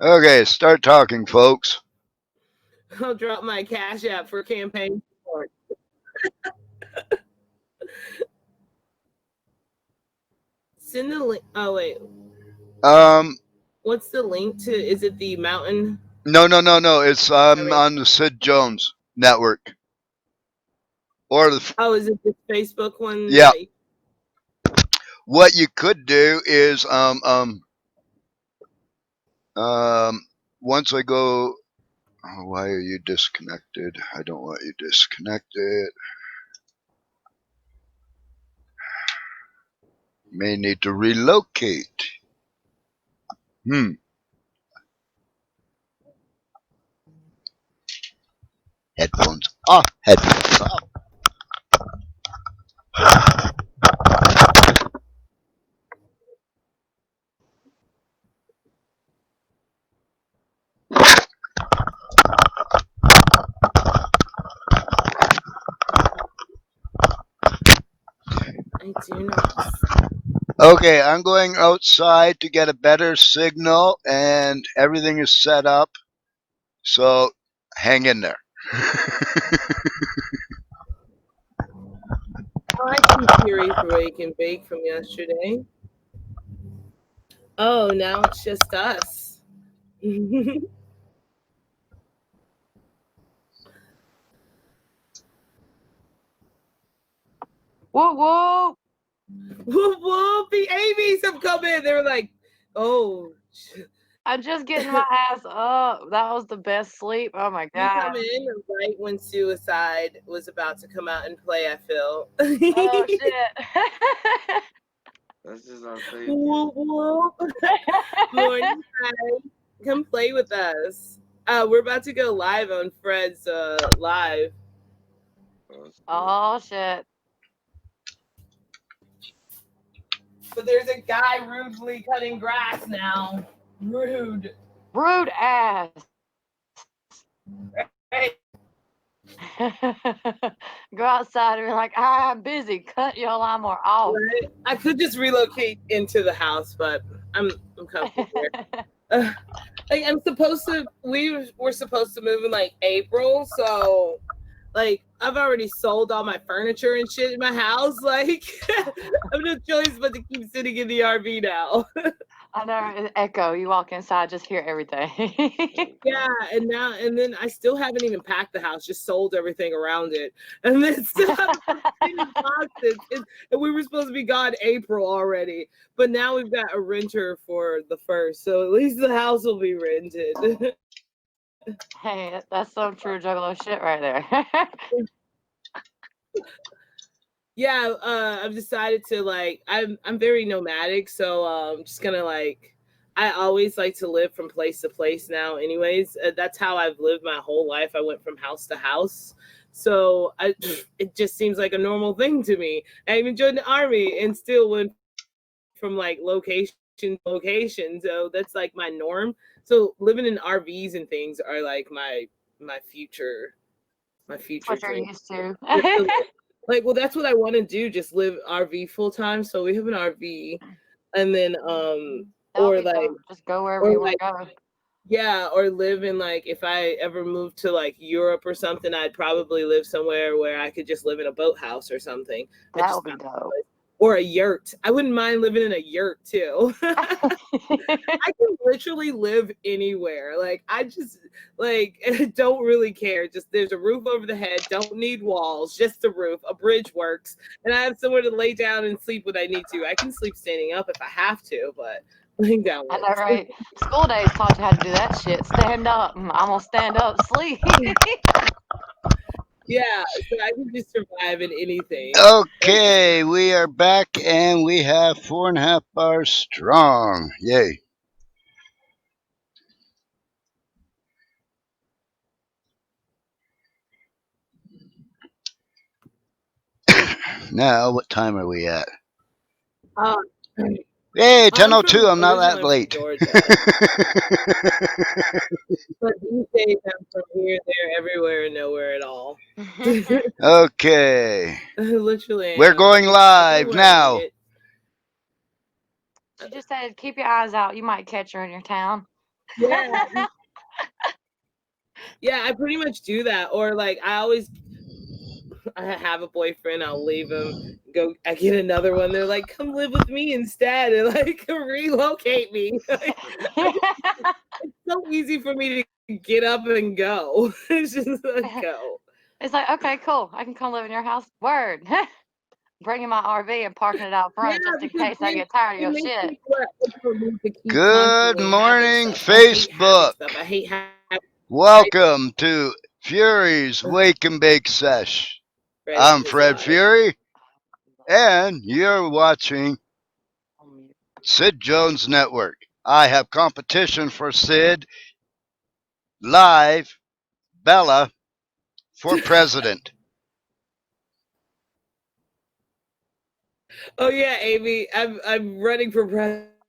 Okay, start talking, folks. I'll drop my cash app for campaign support. Send the link. Oh wait, Um, what's the link to? Is it the mountain? no. It's I mean, on the Sid Jones network or the oh, is it the Facebook one yeah. that? What you could do is once I go. Oh, why are you disconnected? I don't want you disconnected. May need to relocate. Hmm. Headphones off. Headphones off. I do not. Okay, I'm going outside to get a better signal, and everything is set up. So hang in there. Oh, I see Fury Wake and Bake from yesterday. Oh, now it's just us. Whoop Whoa, whoa! whoop! The Amy's have come in. They were like, "Oh, I'm just getting my ass up. That was the best sleep. Oh my you come god. in right when Suicide was about to come out and play." I feel. Oh shit. That's just our favorite. Whoop whoop! Morning, guys. Come play with us. We're about to go live on Fred's live. Oh shit. But there's a guy rudely cutting grass now. Rude. Rude ass. Right. Go outside and be like, I'm busy. Cut your lawnmower off. Right. I could just relocate into the house, but I'm comfortable here. Like I'm supposed to. We were supposed to move in like April, so like I've already sold all my furniture and shit in my house. Like I have no choice but to keep sitting in the RV now. I know, echo. You walk inside, just hear everything. Yeah, and then I still haven't even packed the house, just sold everything around it. And then still have boxes. And we were supposed to be gone April already. But now we've got a renter for the first. So at least the house will be rented. Hey, that's some true juggalo shit right there. Yeah, I've decided to like I'm very nomadic, so I'm just gonna like I always like to live from place to place now. Anyways, that's how I've lived my whole life. I went from house to house, so it just seems like a normal thing to me. I even joined the army and still went from like location to location, so that's like my norm. So living in RVs and things are like my future my future What you're dream. used to. Like, well, that's what I want to do. Just live RV full time. So we have an RV, and then That'll be dope. Just go wherever or you want like to go. yeah, or live in like if I ever moved to like Europe or something, I'd probably live somewhere where I could just live in a boathouse or something. I That just would be found dope. or a yurt. I wouldn't mind living in a yurt too. I can literally live anywhere. Like I just like don't really care. Just there's a roof over the head. Don't need walls. Just a roof. A bridge works, and I have somewhere to lay down and sleep when I need to. I can sleep standing up if I have to, but laying down I know, works. right? School days taught you how to do that shit. Stand up. I'm gonna stand up, sleep. Yeah, so I can just survive in anything. Okay, we are back, and we have 4.5 bars strong. Yay! Now, what time are we at? Uh, Hey, I'm 10:02. from I'm not originally that I'm from late. Georgia, but these days I'm from here, there, everywhere, and nowhere at all. Okay, Literally we're am. going I go live where I'm now. needed. She just said, keep your eyes out. You might catch her in your town. Yeah, yeah, I pretty much do that. Or like I have a boyfriend, I'll leave him, go I get another one. They're like, come live with me instead and like relocate me. Like, it's so easy for me to get up and go. It's just like go. It's like, okay, cool. I can come live in your house. Word. Bringing my RV and parking it out Yeah, front just in because case I get tired of it your makes shit. me feel like I need to keep Good constantly having morning, stuff. I hate having Facebook. stuff. I hate having Welcome to Fury's Wake and Bake Sesh. Fred in I'm his Fred life. Fury, and you're watching Sid Jones Network. I have competition for Sid live, Bella for president. Oh yeah, Amy, I'm running for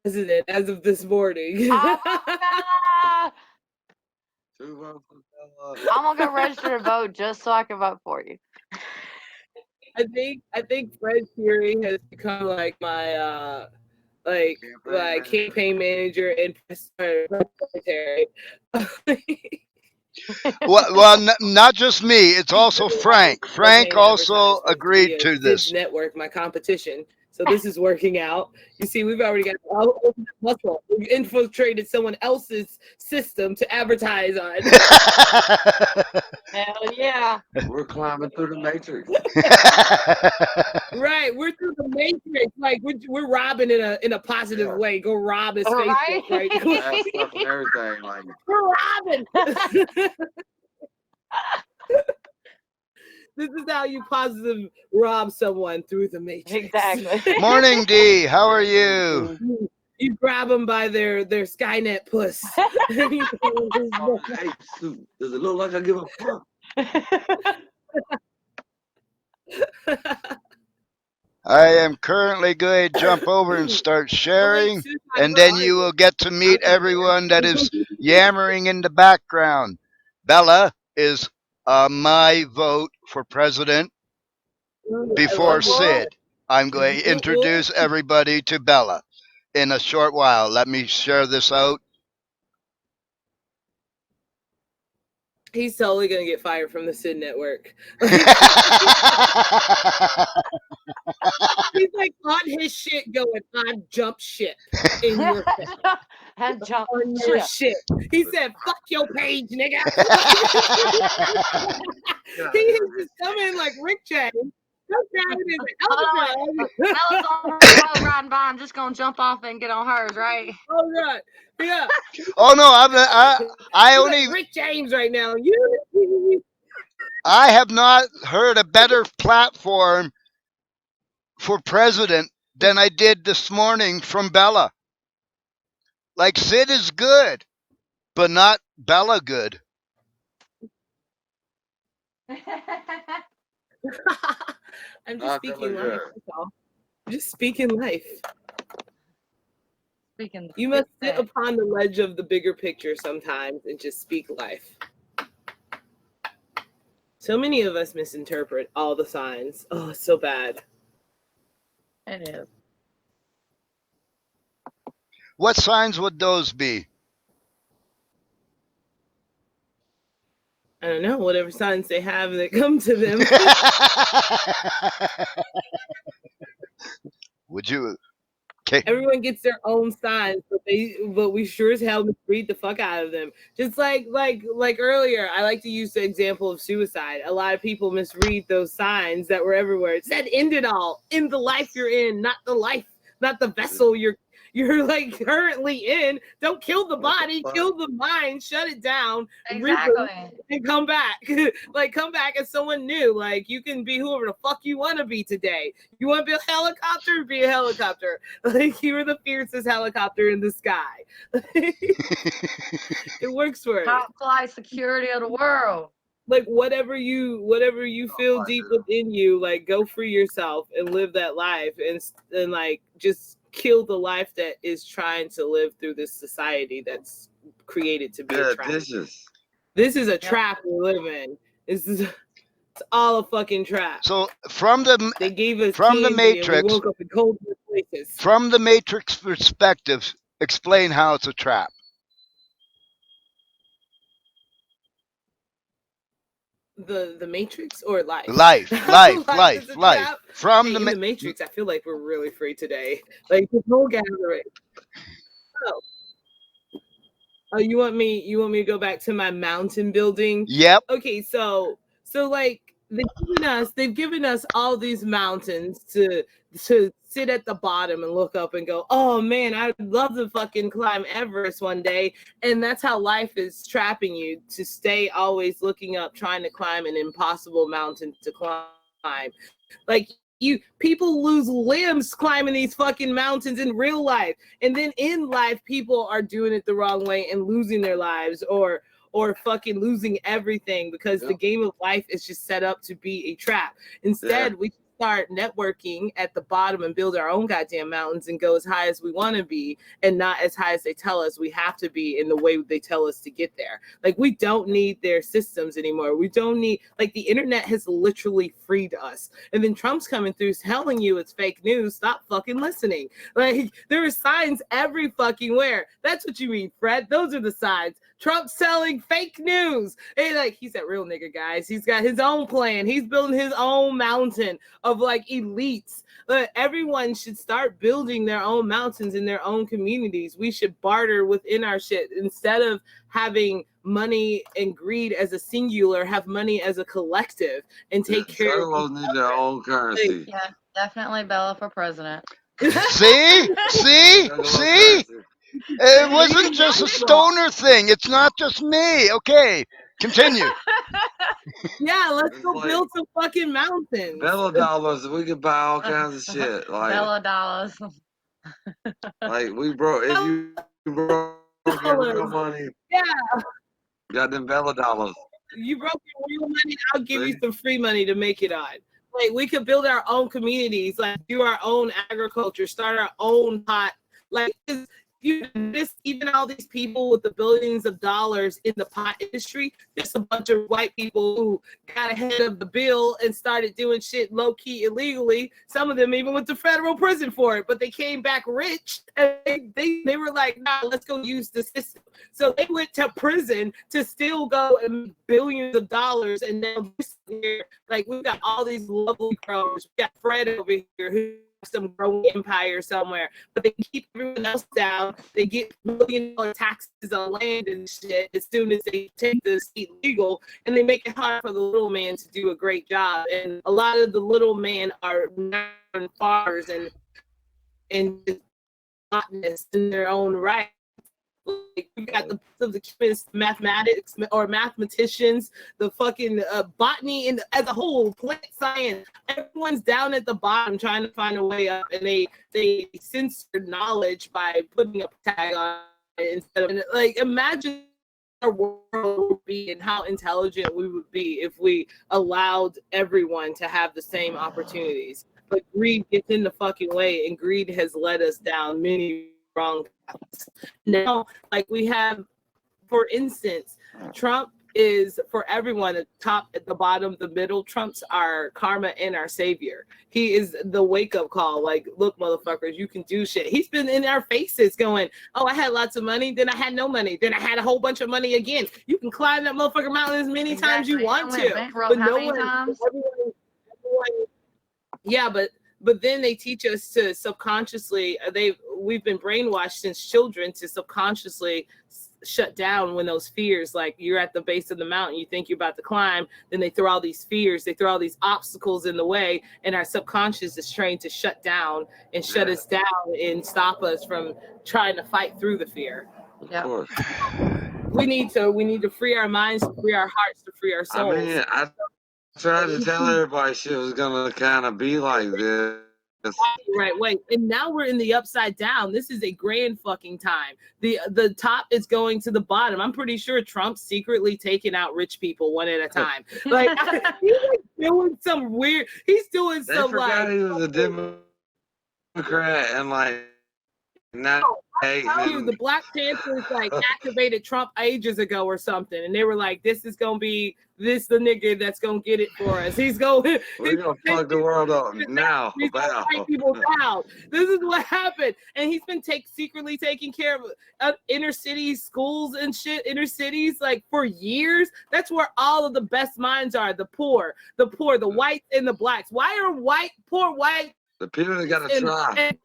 president as of this morning. I love Bella. Two votes for Bella. I'm gonna go register to vote just so I can vote for you. I think Fred Fury has become like Campaign my manager. campaign manager and press secretary. Not just me, it's also Frank. Frank Campaign also advertisement to be agreed a to Sid's this. network, my competition. So this is working out. You see, we've already got all muscle. We've infiltrated someone else's system to advertise on. Hell yeah. We're climbing through the matrix. Right, we're through the matrix. Like we're robbing in a positive Yeah. way. Go rob his Right? Facebook, right? Fast stuff and everything. Like, We're robbing. This is how you positive rob someone through the matrix. Exactly. Morning, D. How are you? You grab them by their Skynet puss. hey, suit. Does it look like I give a fuck? I am currently going to jump over and start sharing, and then you will get to meet everyone that is yammering in the background. Bella is my vote for president I before love it. Sid. I'm going to introduce everybody to Bella in a short while. Let me share this out. He's totally gonna get fired from the Sid Network. He's like on his shit going, I'm jump ship in your And jump on your ship. shit. He said, fuck your page, nigga. Yeah. He is just coming like Rick James. Hold on. Bella's on her boat riding by. I'm just gonna jump off and get on hers, right? Oh god, yeah. Oh no, I He's only like Rick James right now. You I have not heard a better platform for president than I did this morning from Bella. Like Sid is good, but not Bella good. I'm just Not speaking Bella life. good. That's all. I'm just speaking life. Speaking You must sit upon the ledge of the bigger picture sometimes and just speak life. So many of us misinterpret all the signs. Oh, it's so bad. It is. What signs would those be? I don't know, whatever signs they have that come to them. Would you? Okay. Everyone gets their own signs, but we sure as hell misread the fuck out of them. Just like earlier, I like to use the example of suicide. A lot of people misread those signs that were everywhere. It said end it all, in the life you're in, not the vessel you're like currently in. Don't kill the body, kill the mind, shut it down, Exactly. and come back. Like come back as someone new. Like you can be whoever the fuck you want to be today. You want to be a helicopter? Be a helicopter. Like you were the fiercest helicopter in the sky. It works for it. Top flight security of the world. Like whatever you feel deep within you, like go free yourself and live that life, and like just kill the life that is trying to live through this society that's created to be a trap. This is a trap we live in. It's all a fucking trap. So they gave us from the candy Matrix, and we woke up in cold places. From the Matrix perspective, explain how it's a trap. The Matrix or life? Life. Life is a Life. trap. From Hey, the in the Matrix, I feel like we're really free today. Like this whole gathering. Oh, oh, you want me? You want me to go back to my mountain building? Yep. Okay, so like they've given us all these mountains to sit at the bottom and look up and go, oh man, I'd love to fucking climb Everest one day. And that's how life is trapping you to stay always looking up, trying to climb an impossible mountain to climb. Like people lose limbs climbing these fucking mountains in real life. And then in life, people are doing it the wrong way and losing their lives or fucking losing everything because the game of life is just set up to be a trap. Instead, we start networking at the bottom and build our own goddamn mountains and go as high as we want to be and not as high as they tell us we have to be in the way they tell us to get there. Like we don't need their systems anymore. We don't need, like, the internet has literally freed us. And then Trump's coming through telling you it's fake news. Stop fucking listening. Like there are signs every fucking where. That's what you mean, Fred. Those are the signs. Trump's selling fake news. And like he's that real nigga, guys. He's got his own plan. He's building his own mountain of like elites. Everyone should start building their own mountains in their own communities. We should barter within our shit instead of having money and greed as a singular, have money as a collective and take care of need their own currency. Yeah, definitely Bella for president. See? It wasn't just a stoner thing. It's not just me. Okay, continue. Yeah, let's go build some fucking mountains. Bella dollars, we could buy all kinds of shit. Like Bella dollars. like we broke if you broke your real money. Yeah. Got them Bella dollars. You broke your real money, I'll give you some free money to make it on. Like we could build our own communities, like do our own agriculture, start our own pot. Like you this even all these people with the billions of dollars in the pot industry, just a bunch of white people who got ahead of the bill and started doing shit low-key illegally. Some of them even went to federal prison for it, but they came back rich and they were like, nah, let's go use the system. So they went to prison to still go and make billions of dollars. And now here, like we've got all these lovely growers. We got Fred over here who some growing empire somewhere, but they keep everyone else down. They get $1 million taxes on land and shit as soon as they take the seat legal, and they make it hard for the little man to do a great job. And a lot of the little men are farmers and botanists in their own right. Like we got the chemists, mathematics or mathematicians, the fucking botany and as a whole, plant science. Everyone's down at the bottom trying to find a way up, and they censor knowledge by putting a tag on it instead of like imagine our world would be and how intelligent we would be if we allowed everyone to have the same opportunities. But greed gets in the fucking way, and greed has led us down many wrong paths. Now, like we have, for instance, Trump is for everyone at the top, at the bottom, the middle. Trump's our karma and our savior. He is the wake-up call. Like, look, motherfuckers, you can do shit. He's been in our faces going, oh, I had lots of money, then I had no money, then I had a whole bunch of money again. You can climb that motherfucker mountain as many times you want to. But no one, everyone, yeah, but then they teach us to subconsciously, we've been brainwashed since children to subconsciously shut down when those fears, like you're at the base of the mountain, you think you're about to climb, then they throw all these fears, they throw all these obstacles in the way, and our subconscious is trained to shut down and shut us down and stop us from trying to fight through the fear. Of course. We need to free our minds, to free our hearts, to free our souls. I mean, I tried to tell everybody shit was gonna kind of be like this. Right, wait. And now we're in the upside down. This is a grand fucking time. The top is going to the bottom. I'm pretty sure Trump's secretly taking out rich people one at a time. Like he's like doing some weird. He's doing some forgot like. He was a Democrat and like now hey, You, the Black Panthers like activated Trump ages ago or something, and they were like, "This is gonna be the nigga that's gonna get it for us. He's going. we're gonna fuck the world up now. He's gonna take people down. This is what happened." And he's been secretly taking care of inner city schools and shit, inner cities like for years. That's where all of the best minds are. The poor, the whites and the blacks. Why are poor white The people that gotta try. and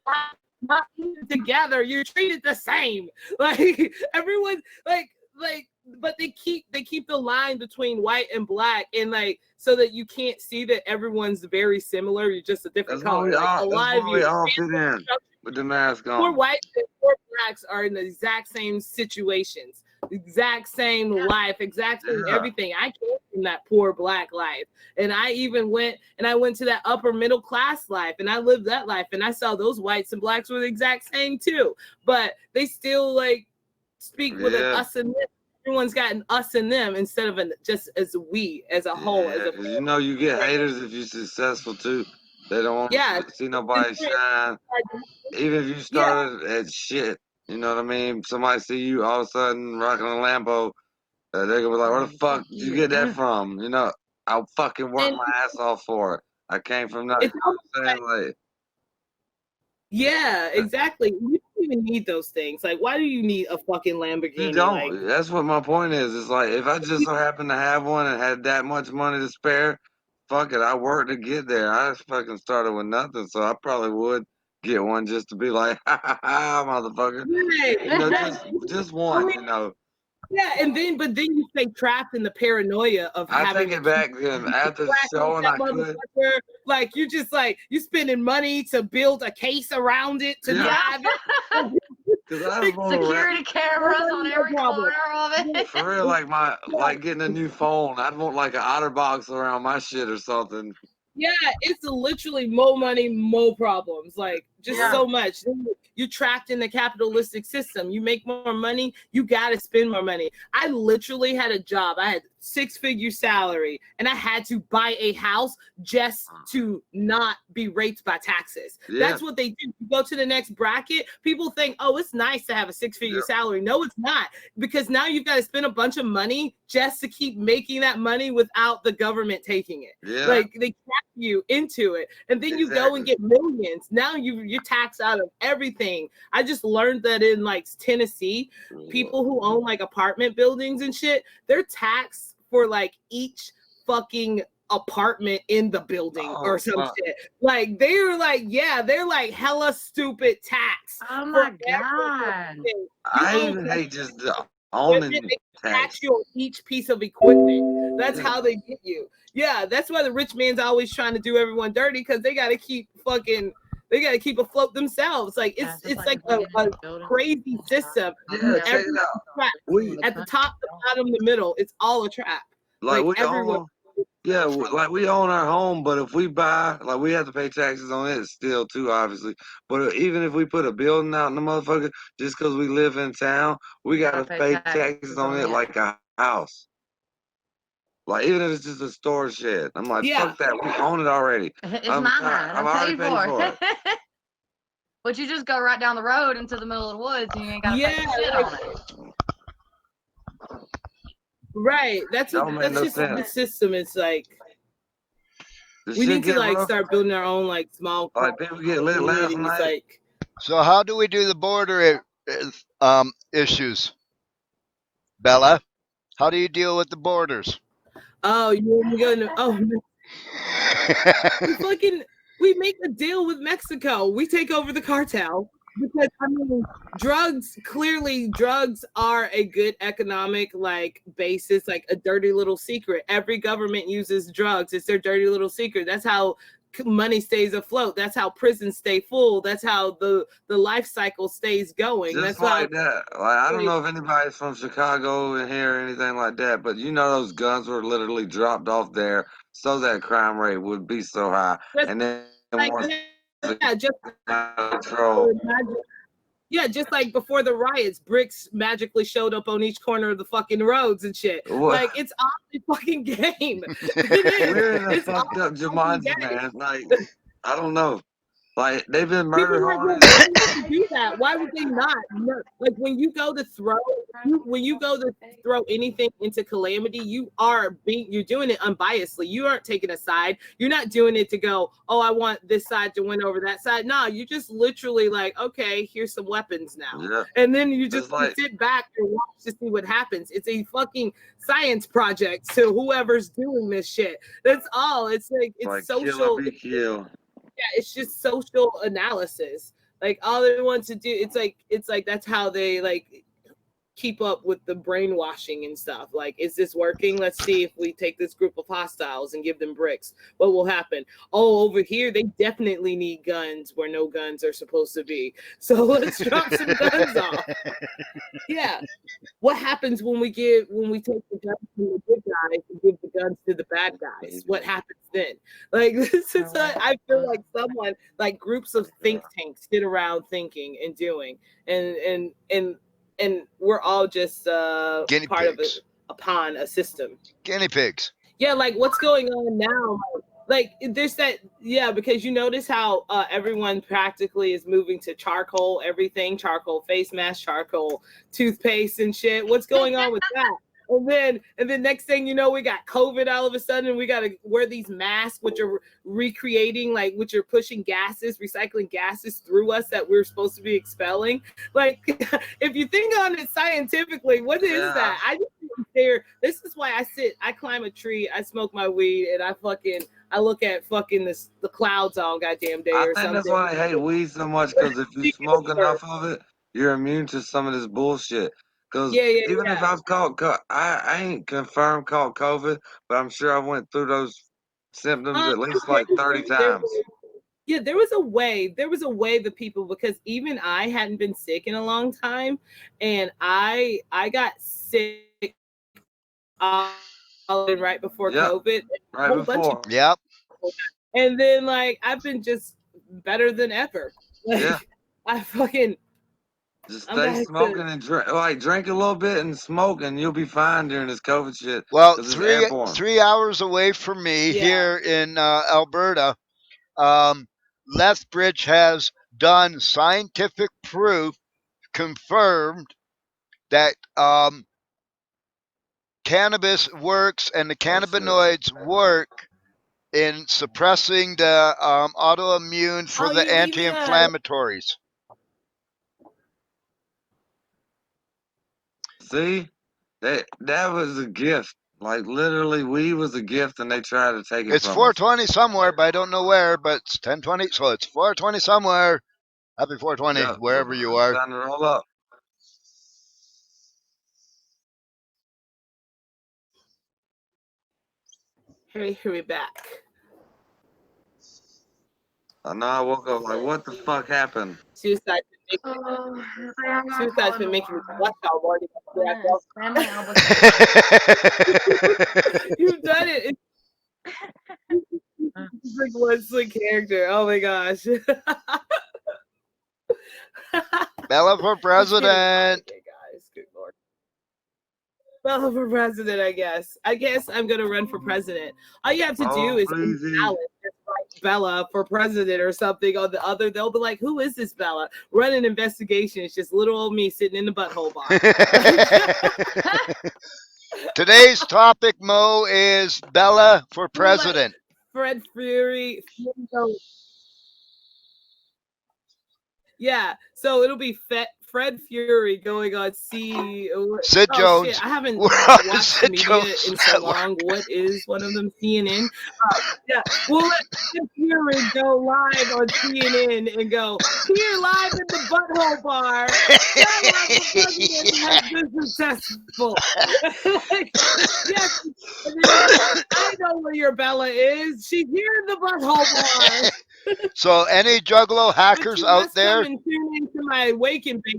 not together? You're treated the same. Like everyone, but they keep the line between white and black, and like so that you can't see that everyone's very similar. You're just a different That's color. why Like a lot of we you, all fit in with the mask on. poor whites and poor blacks are in the exact same situations, exact same life, exact same everything. I came from that poor black life, and I even went to that upper middle class life, and I lived that life, and I saw those whites and blacks were the exact same too, but they still like speak with an us and them. Everyone's got an us and them instead of just as we as a whole. As a you know, you get haters if you're successful too. They don't want to see nobody shine. Even if you started at shit, you know what I mean? Somebody see you all of a sudden rocking a Lambo, they're gonna be like, "Where the fuck did you get that from?" You know, I'll fucking work my ass off for it. I came from nothing. You know what I'm saying? Like, yeah, exactly. You don't even need those things. Like, why do you need a fucking Lamborghini? you don't. Like, That's what my point is. It's like if I just so happen to have one and had that much money to spare, fuck it. I worked to get there. I just fucking started with nothing, so I probably would get one just to be like, ha ha ha, motherfucker. right. You know, just one. You know. Yeah, but then you stay trapped in the paranoia of I having take it back then. After the show, and I could. Like you just like you spending money to build a case around it to drive it. Security cameras on every corner of it. For real, like getting a new phone. I'd want like an OtterBox around my shit or something. Yeah, it's literally more money, more problems. Like just so much. You're trapped in the capitalistic system. You make more money, you gotta spend more money. I literally had a job. I had 6-figure salary, and I had to buy a house just to not be raped by taxes. That's what they do. You go to the next bracket. People think, oh, it's nice to have a 6-figure salary. No, it's not, because now you've got to spend a bunch of money just to keep making that money without the government taking it. Like they trap you into it, and then you go and get millions. Now you're taxed out of everything. I just learned that in like Tennessee, people who own like apartment buildings and shit, they're taxed for like each fucking apartment in the building or some shit. Like they're like hella stupid tax. Oh my god! I even hate just the owning they tax you on each piece of equipment. That's how they get you. Yeah, that's why the rich man's always trying to do everyone dirty, because they got to keep afloat themselves. Like it's like a crazy system. Check it out. At the top, the bottom, the middle, it's all a trap. Like we everyone. like we own our home, but if we buy, like we have to pay taxes on it still too, obviously. But even if we put a building out in the motherfucker, just because we live in town, we gotta pay taxes on it like a house. Like even if it's just a storage shed, I'm like, fuck that. We own it already. It's mine. I've already paid for it. But you just go right down the road into the middle of the woods, and you ain't gotta pay shit on it. Right. That's just the system. It's like we need to like start building our own like small. Like people get lit last night. Like, so how do we do the border issues, Bella? How do you deal with the borders? Oh, you're gonna we make a deal with Mexico. We take over the cartel. Because I mean, drugs are a good economic like basis, like a dirty little secret. Every government uses drugs. It's their dirty little secret. That's how money stays afloat. That's how prisons stay full. That's how the life cycle stays going. Just that's like that. Like I don't know if anybody's from Chicago in here or anything like that, but you know those guns were literally dropped off there so that crime rate would be so high. And then just like before the riots, bricks magically showed up on each corner of the fucking roads and shit. Like it's off the fucking game. We're in a fucked up Jumanji, man. Like I don't know. Like they've been murder hornets. do that? Why would they not? No, like when you go to throw, when you go to throw anything into calamity, you're doing it unbiasedly. You aren't taking a side. You're not doing it to go, oh, I want this side to win over that side. No, you just literally like, okay, here's some weapons now, Yeah. and then you just Like, sit back and watch to see what happens. It's a fucking science project to whoever's doing this shit. That's all. It's like social. kill or be killed. Yeah, it's just social analysis. Like all they want to do, it's like that's how they like keep up with the brainwashing and stuff. Like, is this working? Let's see if we take this group of hostiles and give them bricks. What will happen? Oh, over here, they definitely need guns where no guns are supposed to be. So let's drop some guns off. Yeah. What happens when we take the guns from the good guys and give the guns to the bad guys? What happens then? Like this is I feel like someone like groups of think tanks sit around thinking and doing and we're all just Guinea part pigs. of a pawn, a system. Guinea pigs. Yeah, like what's going on now? Like there's that, yeah, because you notice how everyone practically is moving to charcoal, everything, charcoal face mask, charcoal toothpaste and shit. What's going on with that? And then next thing you know, we got COVID all of a sudden, and we got to wear these masks, which are recreating, like, which are pushing gases, recycling gases through us that we're supposed to be expelling. Like, if you think on it scientifically, what is that? I just there. This is why I climb a tree, I smoke my weed, and I look at fucking the clouds all goddamn day or something. I think that's why I hate weed so much, because if you smoke enough of it, you're immune to some of this bullshit. Because even if I've caught, I ain't confirmed caught COVID, but I'm sure I went through those symptoms at least like 30 times. Yeah, there was a way that people, because even I hadn't been sick in a long time, and I got sick right before COVID. Right before. Yep. And then like I've been just better than ever. Like, yeah. I fucking just stay smoking and drink a little bit and smoke, and you'll be fine during this COVID shit. Well, 3 hours away from me here in Alberta, Lethbridge has done scientific proof, confirmed that cannabis works and the cannabinoids work in suppressing the autoimmune for the anti-inflammatories. See, that was a gift. Like literally, weed was a gift, and they tried to take it. It's 420 somewhere, but I don't know where. But it's 1020, so it's 420 somewhere. Happy 420, wherever you are. Time to roll up. Hurry back. I know I woke up like, what the fuck happened? Suicide's been making me blush all morning. You've done it. It's like one slick character. Oh my gosh. Balla for president. Okay, guys. Good Lord. Balla for president, I guess. I'm gonna run for president. All you have to do is ballot, just like Balla for president or something on the other. They'll be like, "Who is this Balla?" Run an investigation. It's just little old me sitting in the butthole bar. Today's topic, Mo, is Balla for president. Fred Fury. Yeah, so it'll be Fred Fury going on Sid Jones. Shit, I haven't watched the media in so long. What is one of them? CNN. Yeah, we'll let Fred Fury go live on CNN and go here live in the butthole bar. Has been successful. Yes, I know where your Balla is. She's here in the butthole bar. So any Juggalo hackers out there? Come and tune into my wake and bake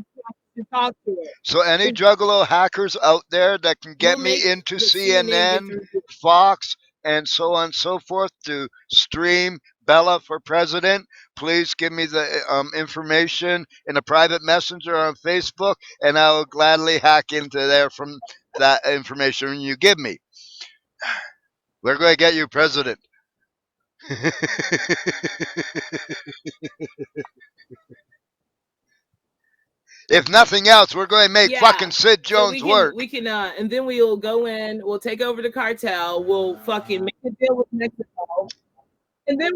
to talk to her. So any Juggalo hackers out there that can get me into CNN, Fox, and so on and so forth to stream Balla for president, please give me the information in a private messenger on Facebook, and I will gladly hack into there from that information you give me. We're going to get you president. If nothing else, we're going to make fucking Yeah. Sid So Jones work. we can, and then we'll go in. We'll take over the cartel. We'll fucking make a deal with Mexico, and then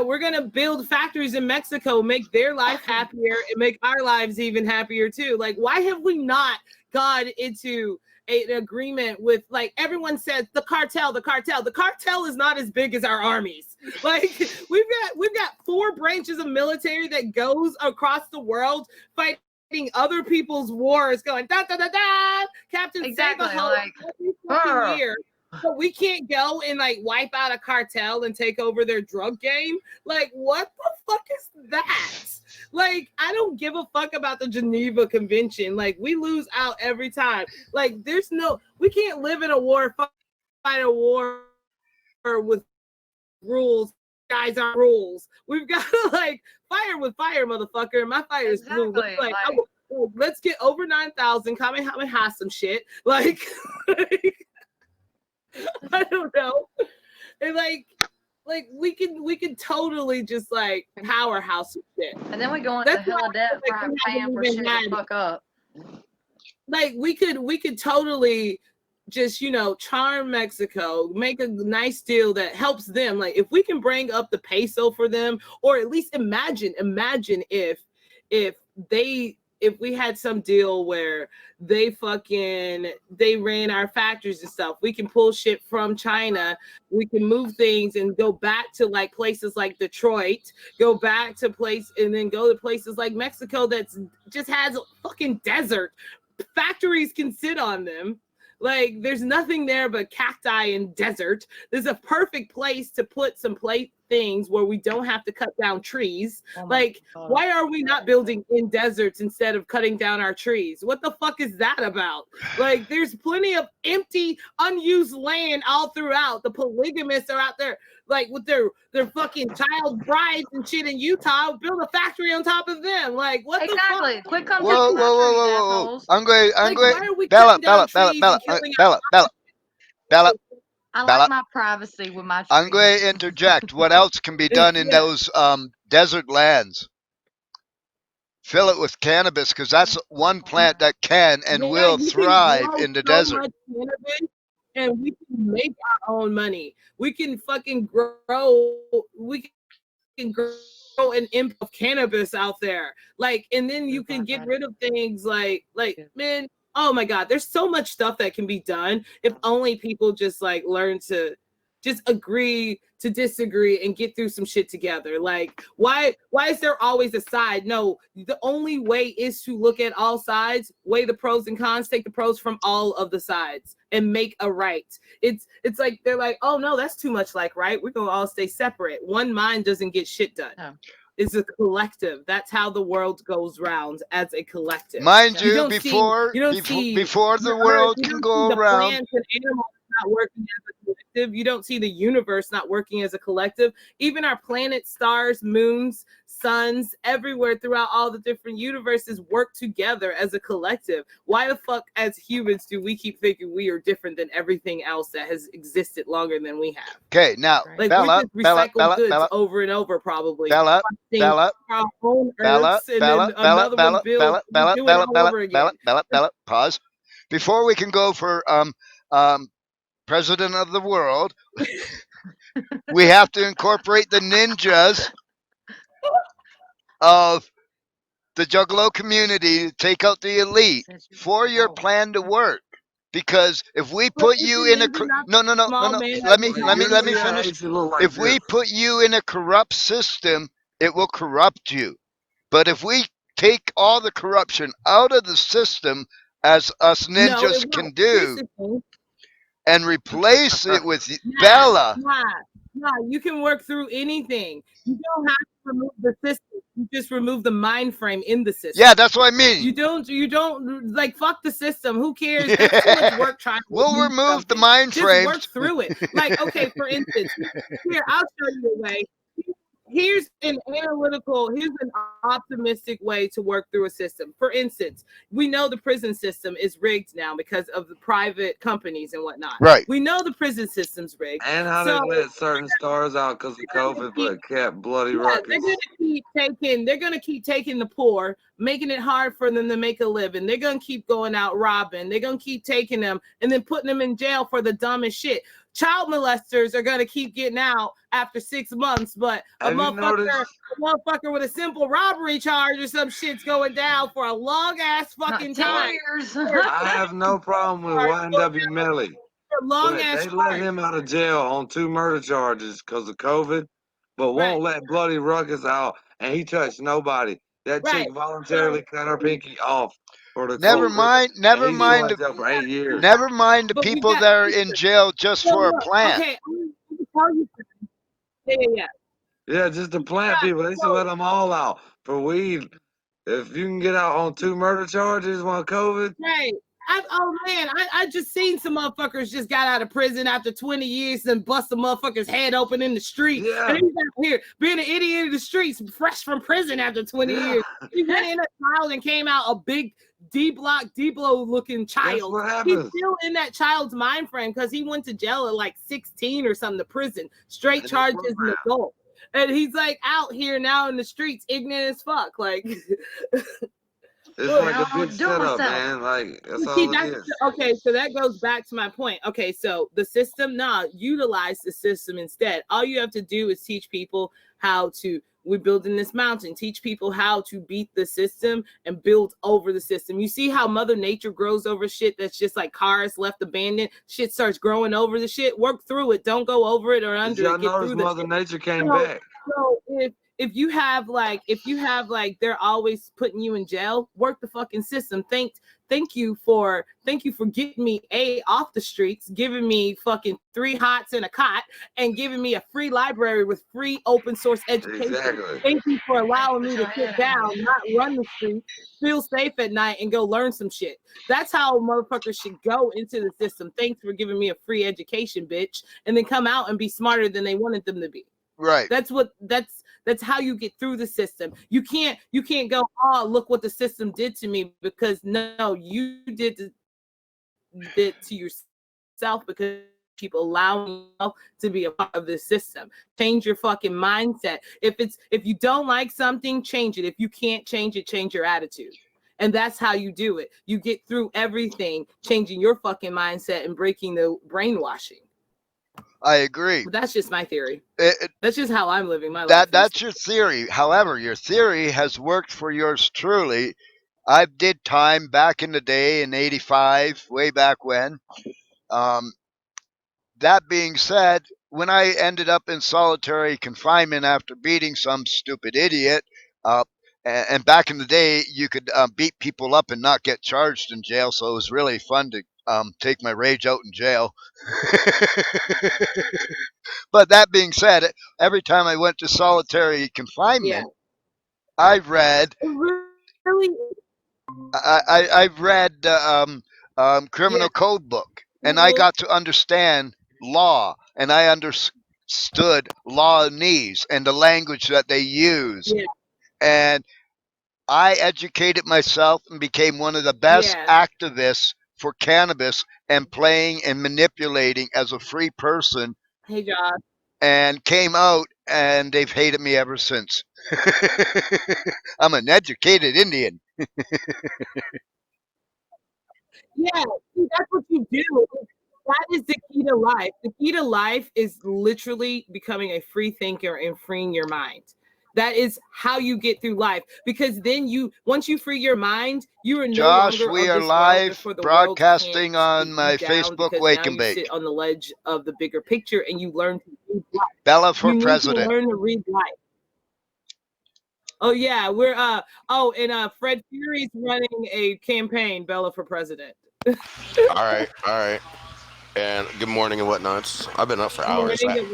we're gonna build factories in Mexico, make their life happier, and make our lives even happier too. Like, why have we not gone into an agreement with, like, everyone says the cartel? The cartel is not as big as our armies. Like, we've got 4 branches of military that goes across the world fighting other people's wars, going da da da da. Captain Exactly, Save a Ho like, every fucking year. But we can't go and like wipe out a cartel and take over their drug game. Like, what the fuck is that? Like, I don't give a fuck about the Geneva Convention. Like, we lose out every time. Like, we can't live in a war, fight a war with rules. Guys aren't rules. We've got to like fire with fire, motherfucker. And my fire is blue. Like, let's get over 9,000. Kamehameha some shit. Like, I don't know. And like we can totally just like powerhouse some shit. And then we go into hella debt for paying for shit to fuck up. Like, we could totally just, charm Mexico, make a nice deal that helps them. Like, if we can bring up the peso for them, or at least imagine if we had some deal where they ran our factories and stuff. We can pull shit from China. We can move things and go back to like places like Detroit, go to places like Mexico that's just has a fucking desert. Factories can sit on them. Like, there's nothing there but cacti and desert. There's a perfect place to put some things where we don't have to cut down trees. Like, why are we not building in deserts instead of cutting down our trees? What the fuck is that about? Like, there's plenty of empty, unused land all throughout. The polygamists are out there, like, with their fucking child brides and shit in Utah. Build a factory on top of them. Like, what the fuck? Exactly. Quit coming Whoa. I'm going. Why are we Bella. I like my privacy with my trees. I'm going to interject. What else can be done in those desert lands? Fill it with cannabis, because that's one plant that can and will thrive in the desert. And we can make our own money. We can fucking grow. We can grow an imp of cannabis out there. Like, and then you can get rid of things like man. Oh my God, there's so much stuff that can be done if only people just like learn to just agree to disagree and get through some shit together. Like, why is there always a side? No, the only way is to look at all sides, weigh the pros and cons, take the pros from all of the sides and make a right. It's like they're like, oh no, that's too much like right. We're gonna all stay separate. One mind doesn't get shit done. Oh. It's a collective. That's how the world goes round, as a collective. Mind you, before the world can go around. Plants and animals not working as a collective. You don't see the universe not working as a collective. Even our planets, stars, moons, suns, everywhere throughout all the different universes work together as a collective. Why the fuck, as humans, do we keep thinking we are different than everything else that has existed longer than we have? Okay, now, like, Bella, we just recycle goods over and over, probably. Bella, pause. Before we can go for president of the world, we have to incorporate the ninjas of the Juggalo community to take out the elite for your plan to work. Because if we put you in a let me finish. If we put you in a corrupt system, it will corrupt you. But if we take all the corruption out of the system, as us ninjas can do, and replace it with Bella. You can work through anything. You don't have to remove the system. You just remove the mind frame in the system. Yeah, that's what I mean. You don't like, fuck the system. Who cares? That's too much work trying to we'll remove the mind frame. Just work through it. Like, okay, for instance, here, I'll show you a way. here's an optimistic way to work through a system. For instance, we know the prison system is rigged now because of the private companies and whatnot. Right. We know the prison system's rigged. And how they let certain stars out because of COVID, but kept bloody ruckus. They're gonna keep taking the poor, making it hard for them to make a living. They're gonna keep going out robbing. They're gonna keep taking them and then putting them in jail for the dumbest shit. Child molesters are gonna keep getting out after 6 months, but a motherfucker with a simple robbery charge or some shit's going down for a long ass fucking time. Years. I have no problem with YNW Melly. Long But ass they let him out of jail on 2 murder charges because of COVID, but won't let Bloody Ruckus out, and he touched nobody. That chick voluntarily cut her pinky off for the Never COVID, mind. and Never he's going mind. to jail for 8 years. Never mind the people that are in jail just for a plant. Okay, I'm gonna tell you something. Yeah. Yeah, just the plant people. They should let them all out for weed. If you can get out on 2 murder charges while COVID. Right. I just seen some motherfuckers just got out of prison after 20 years and bust a motherfucker's head open in the street. Yeah. And he's out here being an idiot in the streets, fresh from prison after 20 years. He went in a child and came out a big D-blow looking child. That's what happens. He's still in that child's mind frame because he went to jail at like 16 or something to prison. Straight charges an adult. And he's like out here now in the streets, ignorant as fuck. Like it's like a big setup, man. Like that's all it is. Okay, so that goes back to my point. Okay, so the system, utilize the system instead. All you have to do is teach people we're building this mountain, teach people how to beat the system and build over the system. You see how Mother Nature grows over shit that's just like cars left abandoned. Shit starts growing over the shit. Work through it. Don't go over it or under it. Get through Mother Nature came back. So if you have like they're always putting you in jail, work the fucking system. Thank you for getting me off the streets, giving me fucking 3 hots and a cot, and giving me a free library with free open source education. Exactly. Thank you for allowing me to sit down, not run the streets, feel safe at night, and go learn some shit. That's how motherfuckers should go into the system. Thanks for giving me a free education, bitch, and then come out and be smarter than they wanted them to be. Right. That's how you get through the system. You can't go, oh, look what the system did to me, because no, you did to yourself because people allowing you to be a part of the system. Change your fucking mindset. If you don't like something, change it. If you can't change it, change your attitude. And that's how you do it. You get through everything, changing your fucking mindset and breaking the brainwashing. I agree. But that's just my theory. That's just how I'm living my life. life. That's your theory. However, your theory has worked for yours truly. I did time back in the day in '85, way back when. That being said, when I ended up in solitary confinement after beating some stupid idiot, and back in the day, you could beat people up and not get charged in jail, so it was really fun to take my rage out in jail. But that being said, every time I went to solitary confinement, I've read. I've read the criminal code book, and I got to understand law, and I understood lawese and the language that they use, and I educated myself and became one of the best activists for cannabis and playing and manipulating as a free person. Hey, Josh. And came out, and they've hated me ever since. I'm an educated Indian. Yeah, that's what you do. That is the key to life. The key to life is literally becoming a free thinker and freeing your mind. That is how you get through life, because then once you free your mind, you are no longer. Josh, we are live broadcasting on my Facebook Wake and Bake. You sit on the ledge of the bigger picture and you learn to read life. Balla for president. Learn to read life. Oh yeah, we're and Fred Fury's running a campaign, Balla for president. All right. And good morning and whatnots. I've been up for hours. I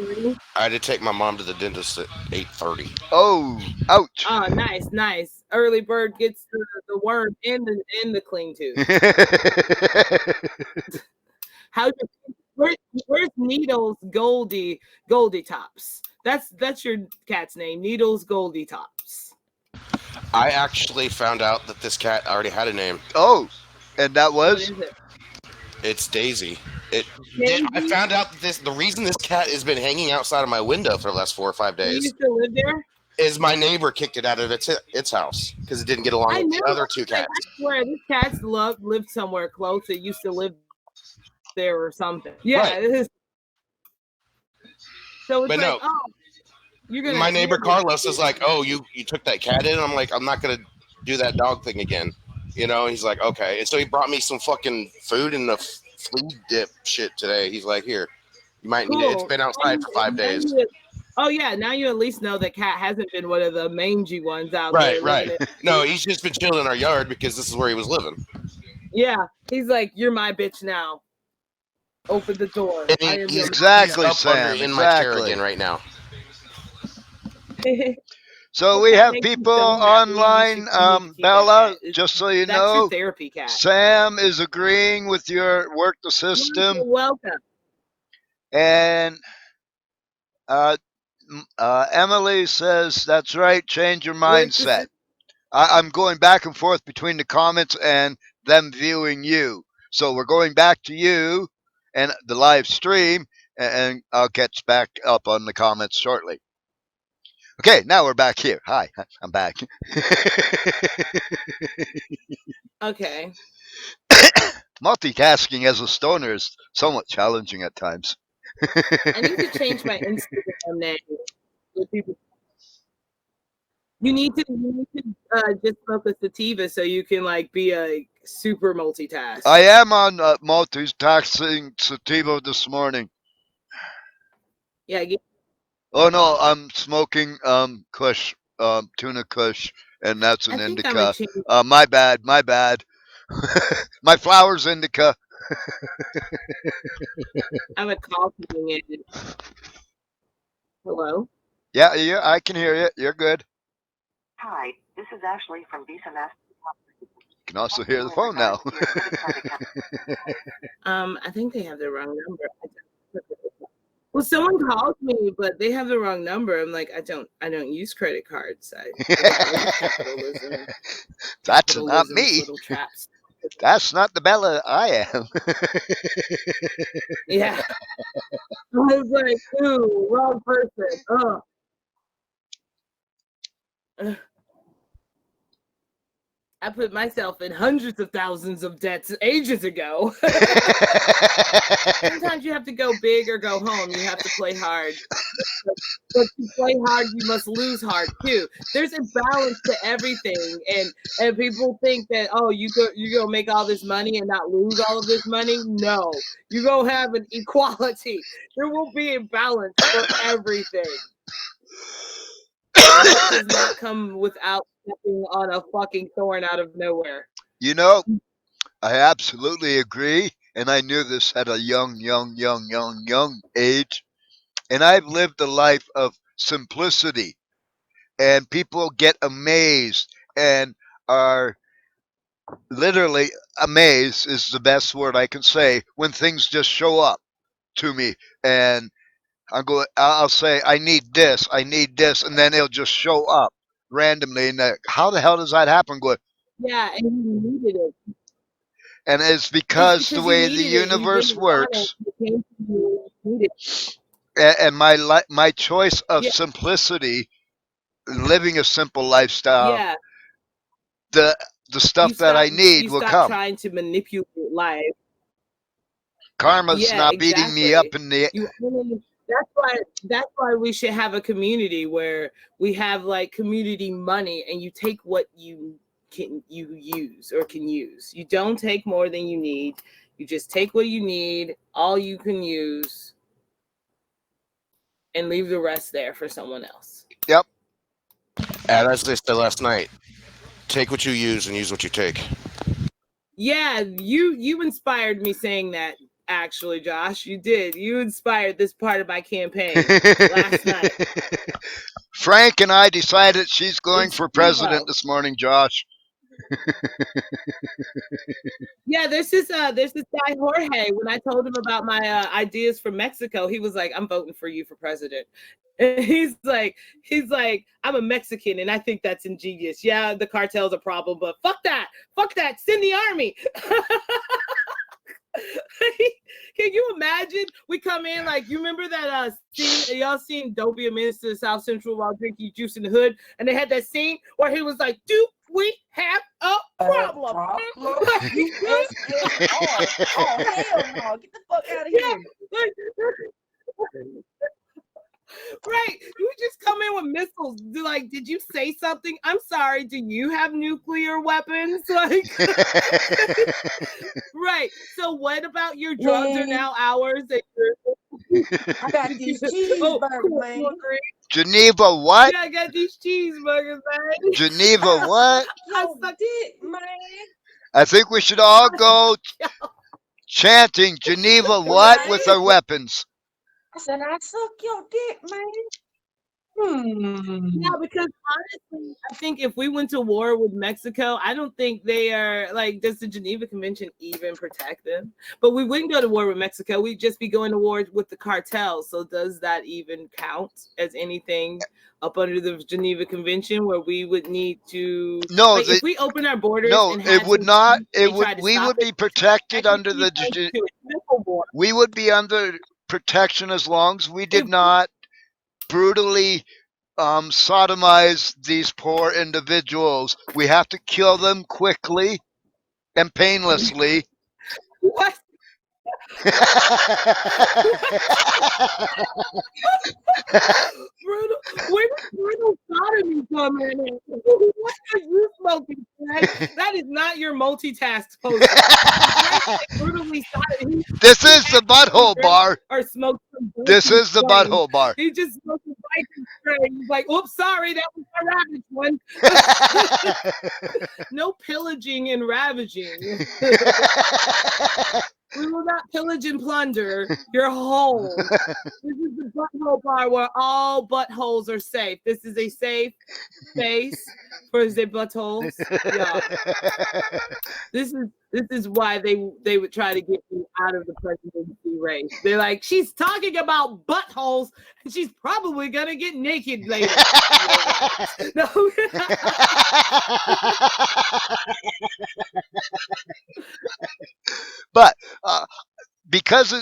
had to take my mom to the dentist at 8:30. Oh, ouch. Oh, nice. Early bird gets the worm and the clean tooth. Where's Needle's Goldie Tops? That's your cat's name, Needles Goldie Tops. I actually found out that this cat already had a name. Oh, and that What was? is it? It's Daisy. I Daisy? found out that the reason this cat has been hanging outside of my window for the last 4 or 5 You days used to live there? is my neighbor kicked it out of its house because it didn't get along I with know. the other two Like, cats. I swear, this cat's lived somewhere close. It used to live there or something. Yeah. Right. So it's But like, no, oh, you're gonna. my neighbor Carlos is like, "Oh, you took that cat in?" I'm like, "I'm not gonna do that dog thing again." He's like, "Okay." And so he brought me some fucking food and the flea dip shit today. He's like, "Here, you might need it. It's Cool. been outside for 5 days." Oh yeah, now you at least know that cat hasn't been one of the mangy ones out Right, there right. living it. No, he's just been chilling in our yard because this is where he was living. Yeah, he's like, "You're my bitch now. Open the door." And I am your Exactly, up Sam. in my chair Exactly. again right now. So What we cat have makes you people so happy you online, need to keep that Bella. cat? Just so you That's your know, therapy cat. Sam is agreeing with your work the You're system, welcome. and Emily says that's right. Change your Work the mindset. I'm going back and forth between the comments and them viewing you. So we're going back to you and the live stream, and I'll catch back up on the comments shortly. Okay, now we're back here. Hi, I'm back. Okay. Multitasking as a stoner is somewhat challenging at times. I need to change my Instagram name. You need to just smoke a sativa so you can like be a super multitask. I am on multitasking sativa this morning. Yeah. Oh no, I'm smoking Kush, tuna Kush, and that's an I think I'm gonna indica. change. My bad, my bad. My flower's indica. I'm a call coming in. Hello. Yeah, yeah, I can hear you. You're good. Hi, this is Ashley from Visa Master. You can also hear the phone now. I think they have the wrong number. Well, someone called me, but they have the wrong number. I'm like, I don't use credit cards. Capitalism. That's not me. Little traps. That's not the Bella I am. Yeah. I was like, ooh, wrong person. I put myself in hundreds of thousands of debts ages ago. Sometimes you have to go big or go home. You have to play hard. But to play hard, you must lose hard too. There's a balance to everything, and people think that you're gonna make all this money and not lose all of this money. No, you gonna have an equality. There will be a balance for everything. Wealth does not come without stepping on a fucking thorn out of nowhere. You know, I absolutely agree, and I knew this at a young age. And I've lived a life of simplicity, and people get amazed and are literally amazed is the best word I can say when things just show up to me, and I'll say I need this, and then it'll just show up randomly, and how the hell does that happen? Going, yeah, and you needed it. And it's because the way the universe works, and my choice of simplicity, living a simple lifestyle, yeah, the stuff that I need will come. Trying to manipulate life. Karma's not beating me up in the. That's why we should have a community where we have like community money, and you take what you can use. You don't take more than you need. You just take what you need, all you can use, and leave the rest there for someone else. Yep. And as they said last night, take what you use and use what you take. Yeah, you inspired me saying that. Actually, Josh, you did. You inspired this part of my campaign last night. Frank and I decided she's going for president this morning, Josh. Yeah, there's this guy Jorge. When I told him about my ideas for Mexico, he was like, "I'm voting for you for president." And he's like, "I'm a Mexican, and I think that's ingenious. Yeah, the cartel's a problem, but fuck that, send the army." Can you imagine? We come in like, you remember that scene? Y'all seen Don't Be a Menace to the South Central while drinking juice in the hood, and they had that scene where he was like, "Do we have a problem?" USSR. Oh hell no! Get the fuck out of Yeah, here. like, right. You just come in with missiles. Like, did you say something? I'm sorry. Do you have nuclear weapons? Like, right. So what about your drugs are Man, now ours? I got these Oh, cheeseburgers, cool. man. Geneva what? Yeah, I got these cheeseburgers, man. Geneva I what? suck your dick, man. I think we should all go chanting Geneva what Right? with our weapons. I said, I suck your dick, man. Hmm. Yeah, because honestly, I think if we went to war with Mexico, I don't think they are like, does the Geneva Convention even protect them? But we wouldn't go to war with Mexico. We'd just be going to war with the cartel. So does that even count as anything up under the Geneva Convention where we would need to No, like if we open our borders no, and it had would some not. peace and It they would. tried to We stop would it, be protected under technically the. turns to a civil war. We would be under protection as long as we did If not brutally sodomize these poor individuals. We have to kill them quickly and painlessly. what? Where does brutal sodomy come in? What are you smoking, Fred? That is not your multitask poster. Brutally sodomy. This is the butthole bar. Or smoked some This is the strain. butthole bar. He just smoked a Viking strain. He's like, oops, sorry, that was my ravage one. No pillaging and ravaging. We will not pillage and plunder your home. This is the butthole bar where all buttholes are safe. This is a safe space for the buttholes. Yeah. This is why they would try to get you out of the presidency race. They're like, she's talking about buttholes and she's probably gonna get naked later. No. But because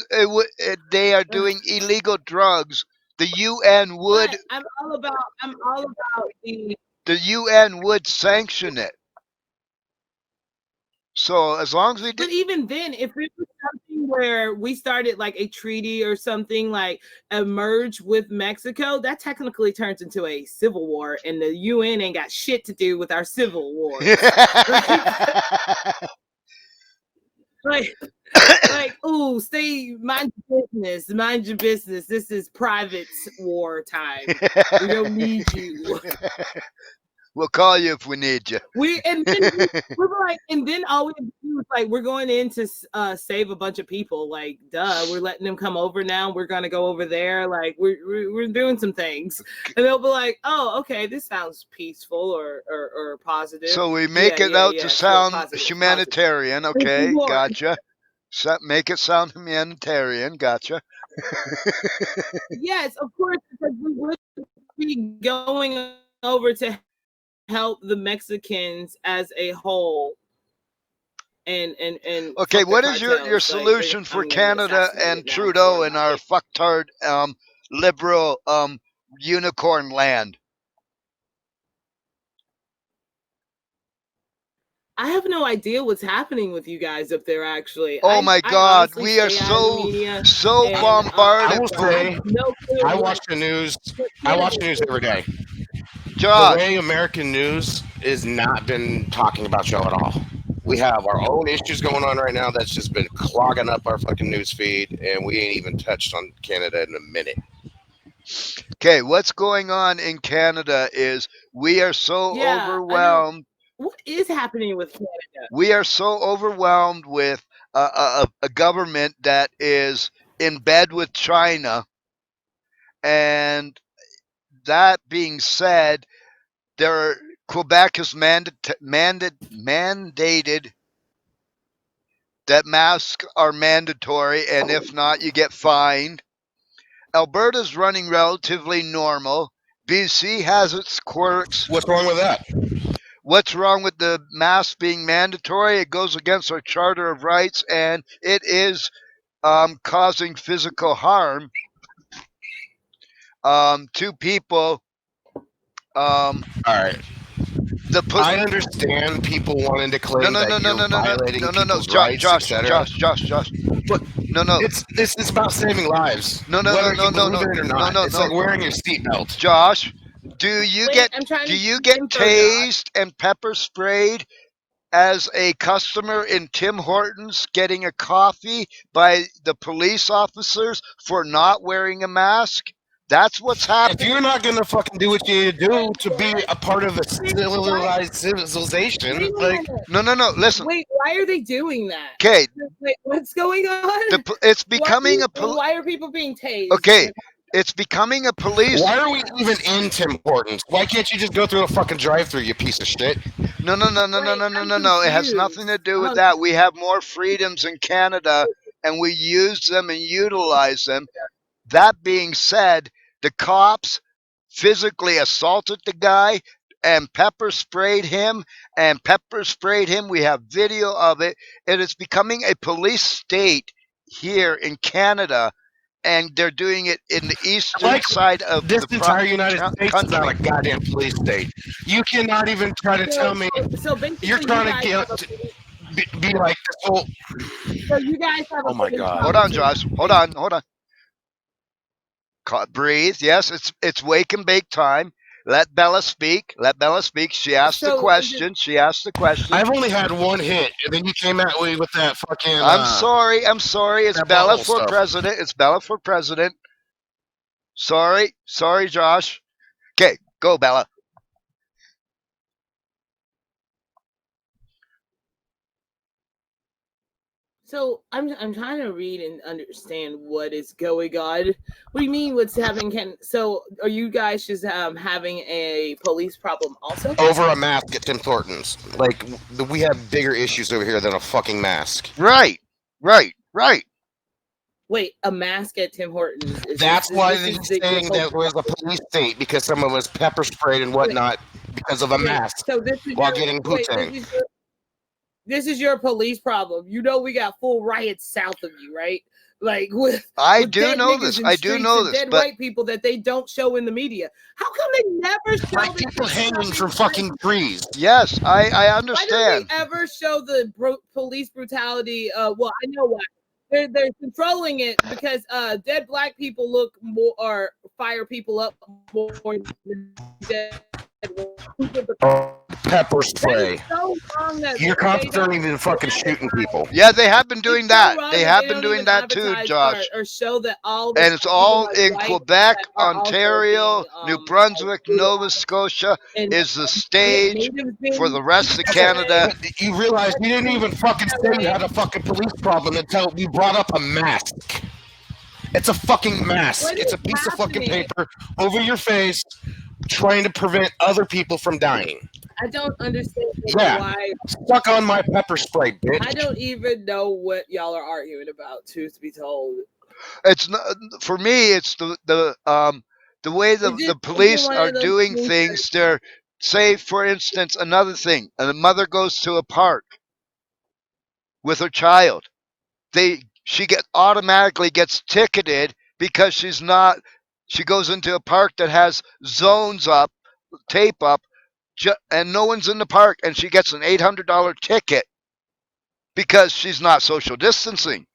they are doing illegal drugs, the UN would But I'm all about the UN would sanction it. So as long as we But did, even then, if it was something where we started like a treaty or something like a merge with Mexico, that technically turns into a civil war, and the UN ain't got shit to do with our civil war. Like, ooh, stay, mind your business, mind your business. This is private war time. We don't need you. We'll call you if we need you. And then we were like, and then all we had to do was like, we're going in to save a bunch of people. Like, duh, we're letting them come over now. We're gonna go over there. Like, we're doing some things, and they'll be like, oh, okay, this sounds peaceful or positive. So we make it out to sound positive, humanitarian. positive. Okay, gotcha. Make it sound humanitarian. Gotcha. Yes, of course, because we would be going over to help the Mexicans as a whole. And okay, what is your solution for Canada and Trudeau and our fucktard liberal unicorn land? I have no idea what's happening with you guys up there. Actually, oh my God, we are so bombarded. I will say, I watch the news. I watch the news every day. Josh, the way American news has not been talking about y'all at all. We have our own issues going on right now that's just been clogging up our fucking news feed, and we ain't even touched on Canada in a minute. Okay, what's going on in Canada is we are so overwhelmed. What is happening with Canada? We are so overwhelmed with a government that is in bed with China. And that being said, they're Quebec has mandated that masks are mandatory, and if not, you get fined. Alberta's running relatively normal. BC has its quirks. What's wrong with that? What's wrong with the mask being mandatory? It goes against our Charter of Rights, and it is causing physical harm to people. All right. The I understand people wanting to no claim no no that no you're no no no violating no no no people's rights, Josh etc. Josh But no no it's about saving lives, no no no whether no you no believe no it or no not. no It's no like wearing your seatbelt. Josh, do you Wait, get I'm trying do to you get get info, Josh. tased and pepper sprayed as a customer in Tim Hortons getting a coffee by the police officers for not wearing a mask? That's what's If happening. you're not gonna fucking do what you need to do to be What? a part of a Why? civilized civilization, Wait a like minute. No. Listen. Wait, why are they doing that? Okay, Wait, what's going on? it's Why, becoming a why are people being tased? okay. It's becoming a police. why are we even in Tim Hortons? Why can't you just go through a fucking drive-through, you piece of shit? No. Wait, I'm No. It has nothing to confused. do with that. We have more freedoms in Canada, and we use them and utilize them. That being said, the cops physically assaulted the guy and pepper sprayed him We have video of it. It is becoming a police state here in Canada, and they're doing it in the eastern Like side of this the entire United States is not country. a goddamn police state. You cannot even try to tell me So you're basically, you trying to guys have a get be like this whole. so you guys have a Oh my police god. Hold problem on, too. Josh. Hold on. Breathe. Yes, it's wake and bake time. Let Bella speak. Let Bella speak. She asked the So question. She asked the question. I've only had one hit, and then you came at me with that fucking I'm sorry. I'm sorry. It's that Bella butthole for stuff. president. It's Bella for president. Sorry. Sorry, Josh. Okay, go, Bella. So I'm trying to read and understand what is going on. What do you mean? What's happening? So are you guys just having a police problem also? Over a mask at Tim Hortons. Like we have bigger issues over here than a fucking mask. Right. Right. Wait, a mask at Tim Hortons. That's why This he's is your saying that we're the police state because someone was pepper sprayed and whatnot because of a Wait, mask so this is while your getting wait. poutine. This is your police problem. You know we got full riots south of you, right? Like with do dead know niggas this. in I do streets know and this, dead but white people that they don't show in the media. How come they never show Like the people shit hanging happening from in fucking trees. yes, I Why don't understand. they ever show the police brutality? Well, I know why. They're controlling it because dead black people look more or fire people up more than dead white people. Oh, pepper That spray. is so wrong that Your cops they aren't don't even fucking shooting people. Yeah, they have been It's doing so that. wrong They that have they been don't doing even that too, advertise Josh. or show that all the And it's black people all like in white Quebec, that are also Ontario, being New like Brunswick, Nova brutalized Scotia and is the stage natives for being the rest of taken away. Canada. But you realize you didn't even fucking say you had a fucking police problem until you brought up a mask. It's a fucking mask. What It's is a piece of fucking happening? paper over your face trying to prevent other people from dying. I don't understand Yeah. why. Suck on my pepper spray, bitch. I don't even know what y'all are arguing about. Truth to be told, It's not, for me. It's the way is the it police one are of those doing things things. They're say, for instance, another thing. A mother goes to a park with her child. She get automatically gets ticketed because she's not. She goes into a park that has zones up, tape up, and no one's in the park, and she gets an $800 ticket because she's not social distancing.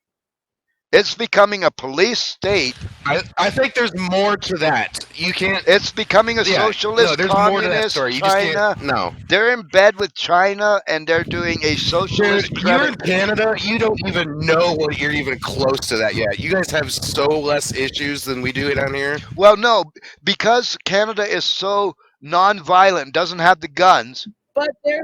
It's becoming a police state. I think there's more to that. You can't. It's becoming a Yeah, no, socialist, there's more to that communist story. You just China. can't. No. They're in bed with China, and they're doing a Dude, socialist you're credit. in Canada. You don't even know what you're even close to that yet. You guys have so less issues than we do down here. Well, no, because Canada is so non-violent, doesn't have the guns. but they're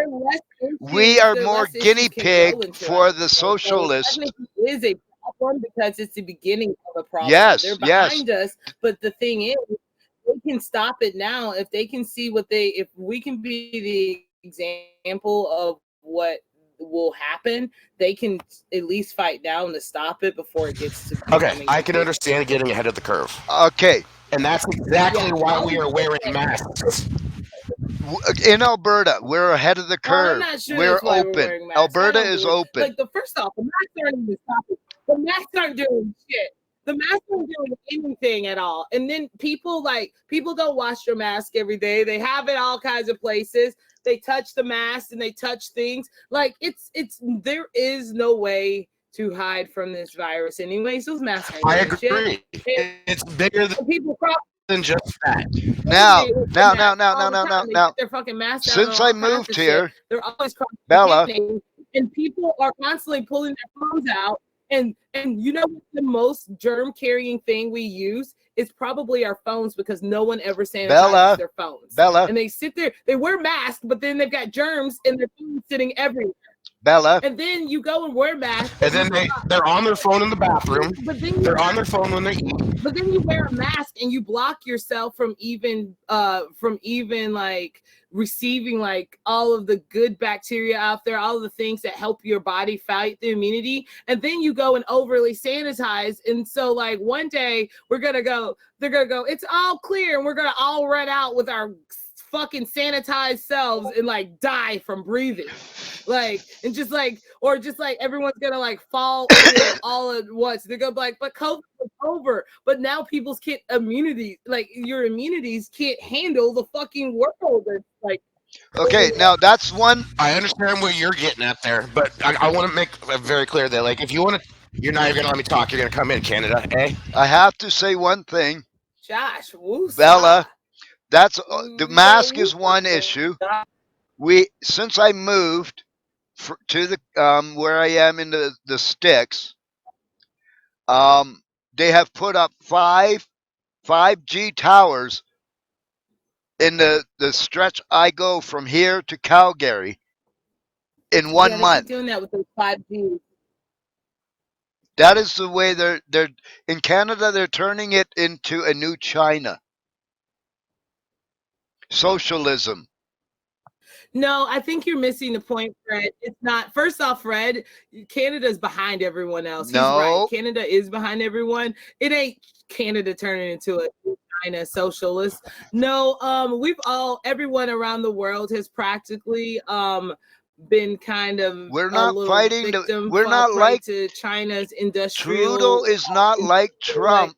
less We issues. are Their more less issues guinea can grow pig into. for the So it socialists. technically is a problem because it's the beginning of a problem. Yes, They're yes. behind us, but the thing is, they can stop it now, if they can see if we can be the example of what will happen, they can at least fight down to stop it before it gets to Okay, becoming I can ridiculous. understand getting ahead of the curve, Okay, and that's exactly Yeah, why all we the are shit wearing that masks. in Alberta, we're ahead of the I'm curve. not sure We're that's why we're open. wearing masks. I Alberta don't is believe. open. Like the first off, the masks aren't even stopping. The masks aren't doing shit. The masks aren't doing anything at all. And then people don't wash their mask every day. They have it all kinds of places. They touch the mask and they touch things. Like it's there is no way to hide from this virus. Anyways, those masks aren't I doing shit. agree. It's bigger And people cross than just that. Now, every day with now, now, masks now, all now, the now, now, time. They now. get their fucking masks out and Since I all kinds moved of shit. here, They're always cross Bella, contaminating, and people are constantly pulling their phones out. And you know what the most germ carrying thing we use is probably our phones, because no one ever sanitizes Bella, their phones. Bella, And they sit there, they wear masks, but then they've got germs in their phones sitting everywhere. Bella. And then you go and wear masks, And then they're on their phone in the bathroom. but then you They're on their phone when they eat. but then you wear a mask and you block yourself from even like receiving like all of the good bacteria out there, all of the things that help your body fight the immunity. And then you go and overly sanitize. And so like one day they're gonna go, it's all clear, and we're gonna all run out with our fucking sanitized selves and like die from breathing. Like, and just like, or just like everyone's gonna like fall ill all at once. They're gonna be like, but COVID is over. But now people's immunity, like your immunities can't handle the fucking world. It's like, Okay, now that's one. I understand what you're getting at there, but I want to make it very clear that, like, if you want to, you're not even going to let me talk. You're going to come in, Canada, eh? I have to say one thing, Josh, woosah. Bella. That's the You mask say is one woosah. issue. Since I moved to the where I am in the sticks, they have put up 5G towers in the stretch I go from here to Calgary in one Yeah, they keep month. doing that with those 5G. That is the way they're in Canada. They're turning it into a new China. Socialism. No, I think you're missing the point, Fred. It's not. First off, Fred, Canada's behind everyone else. He's right. No, Canada is behind everyone. It ain't Canada turning into a China socialist. No, everyone around the world has practically been kind of we're a not little fighting. victim, We're fall not prey like to China's Trudeau industrial is not like like. Trump.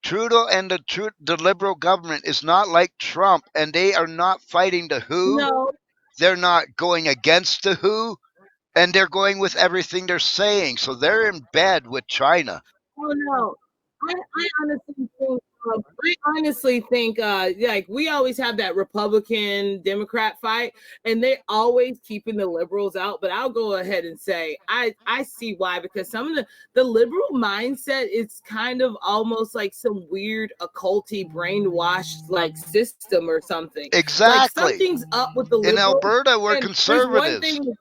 Trudeau and the liberal government is not like Trump, and they are not fighting the WHO. No, They're not going against the WHO, and they're going with everything they're saying. So they're in bed with China. oh no. I honestly think like we always have that Republican Democrat fight, and they're always keeping the liberals out. But I'll go ahead and say I see why, because some of the liberal mindset is kind of almost like some weird occulty brainwashed like system or something. Like Exactly. something's up with the In liberals. Alberta, we're And there's one conservatives. thing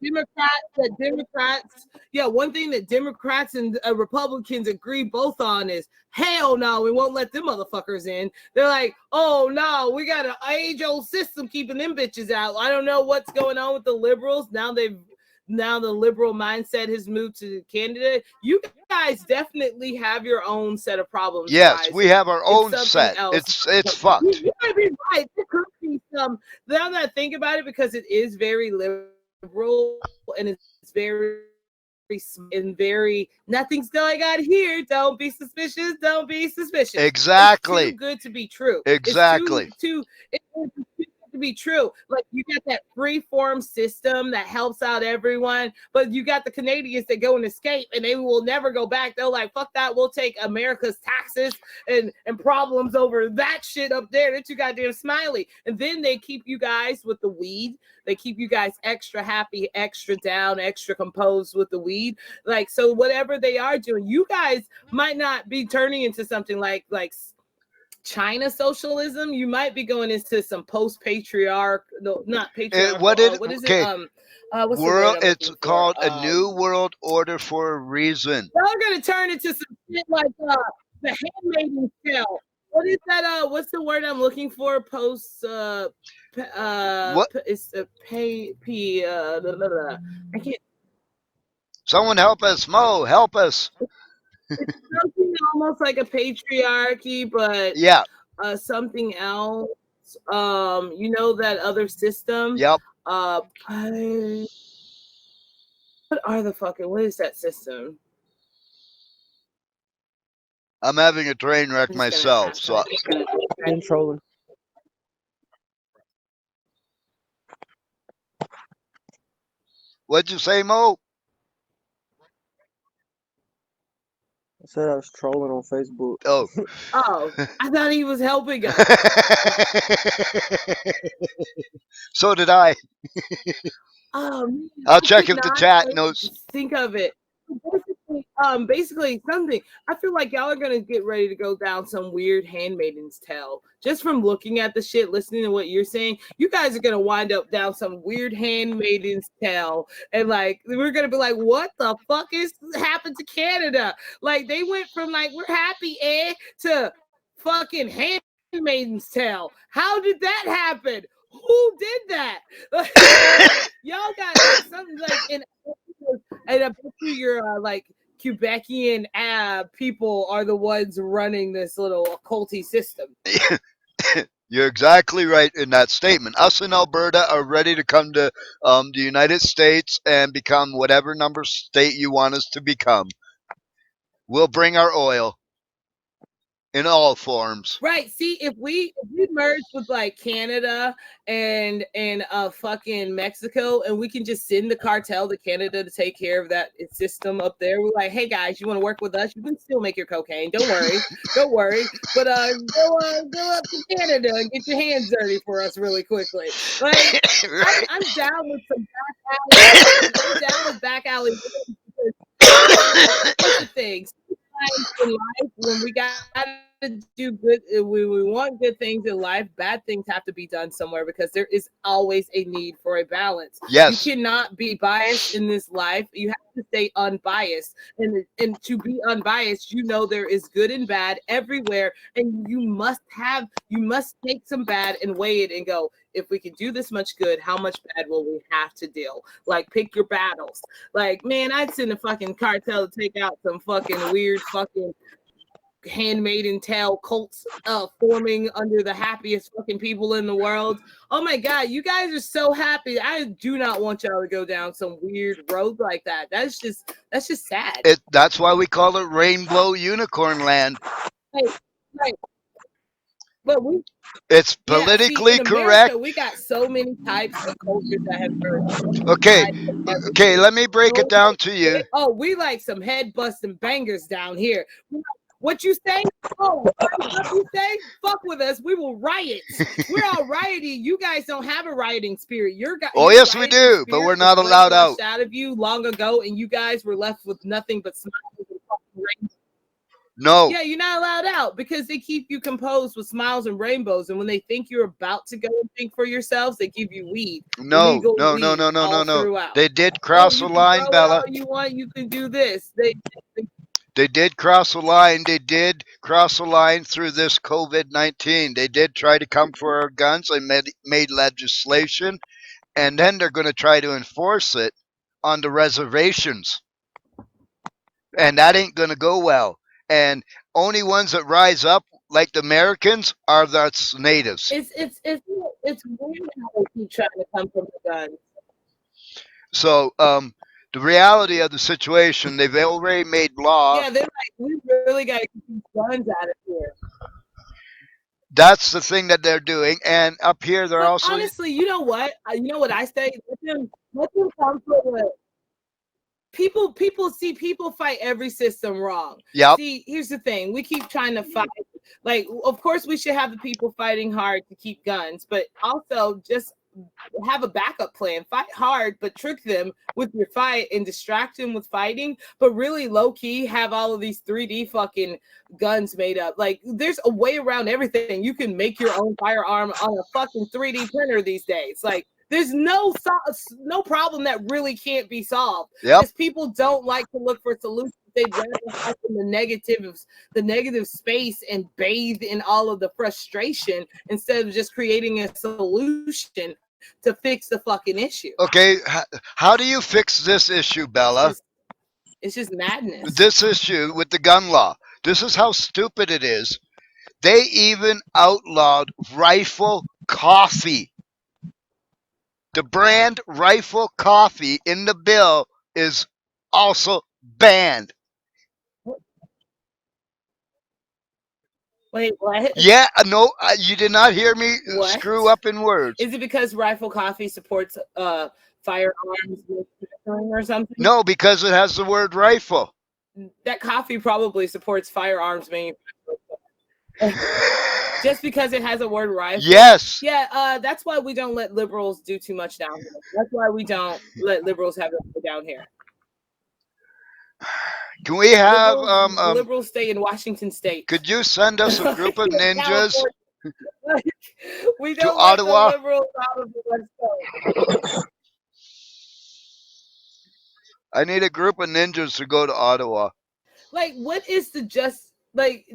one thing that Democrats and Republicans agree both on is hell no, we won't let them motherfuckers in. They're like, oh no, we got an age-old system keeping them bitches out. I don't know what's going on with the liberals. Now the liberal mindset has moved to Canada. You guys definitely have your own set of problems. Yes, guys. we have our own something set. else. It's fucked. You might be right. There could be some. Now that I think about it, because it is very liberal and it's very nothing's going on here. Don't be suspicious. Don't be suspicious. Exactly. It's too good to be true. Exactly. It's too good to be true. Like you got that free form system that helps out everyone, but you got the Canadians that go and escape and they will never go back. They're like, fuck that. We'll take America's taxes and problems over that shit up there. They're too goddamn smiley. And then they keep you guys with the weed. They keep you guys extra happy, extra down, extra composed with the weed. Like, so whatever they are doing, you guys might not be turning into something like China socialism. You might be going into some post-patriarch, no, not patriarchal. What is okay. it? What's world, the word it's called a new world order for a reason. They're gonna turn into some shit like the Handmaid's Tale. What is that? What's the word I'm looking for? Post. What? It's a pay. P. Blah, blah, blah. I can't. Someone help us, Mo. Help us. It's something almost like a patriarchy, but Yeah. something else. You know that other system. Yep. What is that system? I'm having a train wreck I'm just gonna myself. ask. So Been trolling. what'd you say, Mo? I said I was trolling on Facebook. Oh. Oh, I thought he was helping us. So did I. Man, I'll I check could if the not chat knows. think of it. Basically something. I feel like y'all are gonna get ready to go down some weird handmaiden's tale. Just from looking at the shit, listening to what you're saying, you guys are gonna wind up down some weird handmaiden's tale, and like we're gonna be like, what the fuck is happened to Canada? Like they went from like we're happy, to fucking handmaiden's tale. How did that happen? Who did that? Y'all got like something like and I bet you your like Quebecian people are the ones running this little occulty system. You're exactly right in that statement. Us in Alberta are ready to come to the United States and become whatever number state you want us to become. We'll bring our oil in all forms. Right. See, if we merge with like Canada and fucking Mexico, and we can just send the cartel to Canada to take care of that system up there. We're like, hey guys, you want to work with us? You can still make your cocaine. Don't worry, don't worry. But go up to Canada and get your hands dirty for us really quickly. Like Right. I'm down with some back alley. I'm down with back alley. Here's the thing. Sometimes in life, when we got to do good, we want good things in life, bad things have to be done somewhere because there is always a need for a balance. Yes. You cannot be biased in this life. You have to stay unbiased. And to be unbiased, you know there is good and bad everywhere. And you must take some bad and weigh it and go, if we can do this much good, how much bad will we have to deal? Like, pick your battles. Like, man, I'd send a fucking cartel to take out some fucking weird fucking handmaiden tale cults forming under the happiest fucking people in the world. Oh my god, you guys are so happy. I do not want y'all to go down some weird road like that. That's just sad. That's why we call it Rainbow Unicorn Land. Right. But It's see, politically in correct. America, we got so many types of cultures that have birthed. Okay, let me break it down to you. Oh, we like some head busting bangers down here. What you say? Oh, what you say? Fuck with us. We will riot. We're all righty. You guys don't have a rioting spirit. Oh, your yes, we rioting do, but spirit we're not was allowed out. flushed out of you long ago, and you guys were left with nothing but smiles and fucking rainbows. No. Yeah, you're not allowed out because they keep you composed with smiles and rainbows. And when they think you're about to go and think for yourselves, they give you weed. No. Throughout. They did cross you the can line, throw it Bella. all you want. You can do this. They did cross the line. They did cross the line through this COVID-19. They did try to come for our guns. They made legislation, and then they're going to try to enforce it on the reservations. And that ain't going to go well. And only ones that rise up, like the Americans, are the natives. It's weird how they keep trying to come from the guns. So, the reality of the situation, they've already made law. Yeah, they're like, we really got to keep these guns out of here. That's the thing that they're doing, and up here they're But also. Honestly, you know what? I say? Let them come for the people. People fight every system wrong. Yep. See, here's the thing: we keep trying to fight. Like, of course, we should have the people fighting hard to keep guns, but also just have a backup plan. Fight hard, but trick them with your fight and distract them with fighting. But really, low key, have all of these 3D fucking guns made up. Like, there's a way around everything. You can make your own firearm on a fucking 3D printer these days. Like, there's no problem that really can't be solved. Yep. Because people don't like to look for solutions they'd rather hop in the negative space and bathe in all of the frustration instead of just creating a solution to fix the fucking issue. Okay, how do you fix this issue, Bella? It's just madness. This issue with the gun law. This is how stupid it is. They even outlawed rifle coffee. The brand rifle coffee in the bill is also banned. Wait, what? Yeah, no, you did not hear me What? screw up in words. Is it because Rifle Coffee supports firearms or something? No, because it has the word rifle. That coffee probably supports firearms manufacturers. Just because it has a word rifle. Yes. Yeah, that's why we don't let liberals do too much down here. That's why we don't let liberals have it down here. Can we have liberals stay in Washington State? Could you send us a group of ninjas we to don't let Ottawa? the liberals out of the West Coast. I need a group of ninjas to go to Ottawa. Like, what is the just like?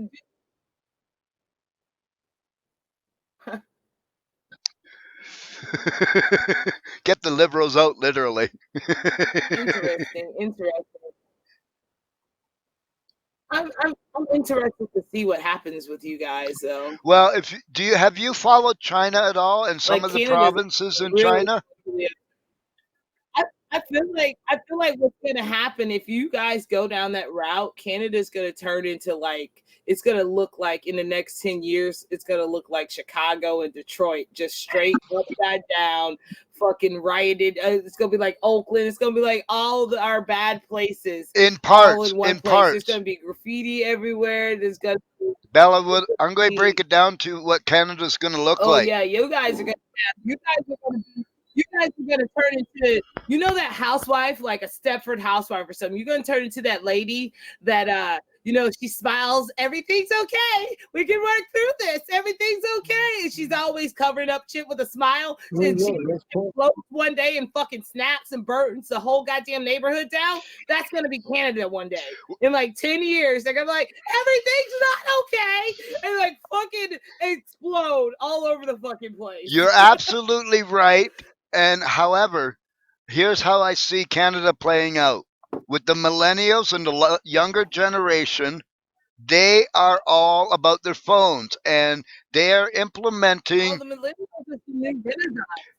Get the liberals out, literally. Interesting. I'm interested to see what happens with you guys, though. Well, have you followed China at all and some of the provinces in China? I feel like what's gonna happen if you guys go down that route, Canada's gonna turn into it's gonna look like in the next 10 years, it's gonna look like Chicago and Detroit, just straight upside down, fucking rioted. It's gonna be like Oakland. It's gonna be like all our bad places in parts. All in one place. Parts. There's gonna be graffiti everywhere. There's gonna be Bella, I'm going to break it down to what Canada's going to look like. Oh yeah, you guys are gonna turn into, that housewife, like a Stepford housewife or something. You're gonna turn into that lady that she smiles, everything's okay. We can work through this. Everything's okay. And she's always covering up shit with a smile. And she floats one day and fucking snaps and burns the whole goddamn neighborhood down. That's gonna be Canada one day. In like 10 years, they're gonna be like, everything's not okay. And like fucking explode all over the fucking place. You're absolutely right. And however, here's how I see Canada playing out. With the millennials and the younger generation, they are all about their phones, and they are implementing.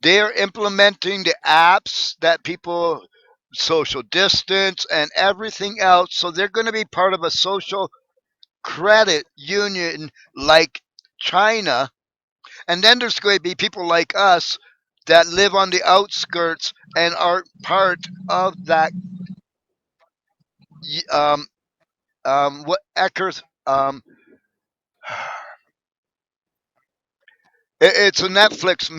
They are implementing the apps that people social distance and everything else. So they're going to be part of a social credit union like China. And then there's going to be people like us that live on the outskirts and are part of that. What Eckers? It's a Netflix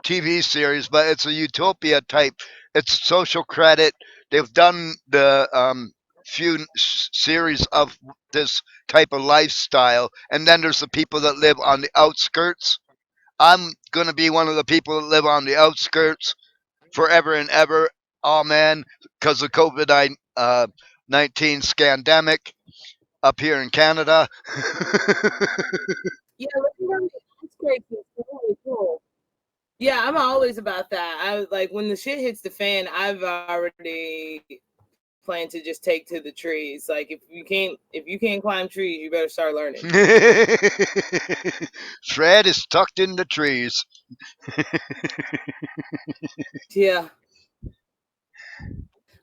TV series, but it's a utopia type. It's social credit. They've done the few series of this type of lifestyle, and then there's the people that live on the outskirts. I'm going to be one of the people that live on the outskirts forever and ever. Amen. Because of COVID-19 scandemic up here in Canada. Yeah, that's great. Really cool. Yeah, I'm always about that. I like when the shit hits the fan, I've already planned to just take to the trees. Like if you can't climb trees, you better start learning. Fred is tucked in the trees. Yeah.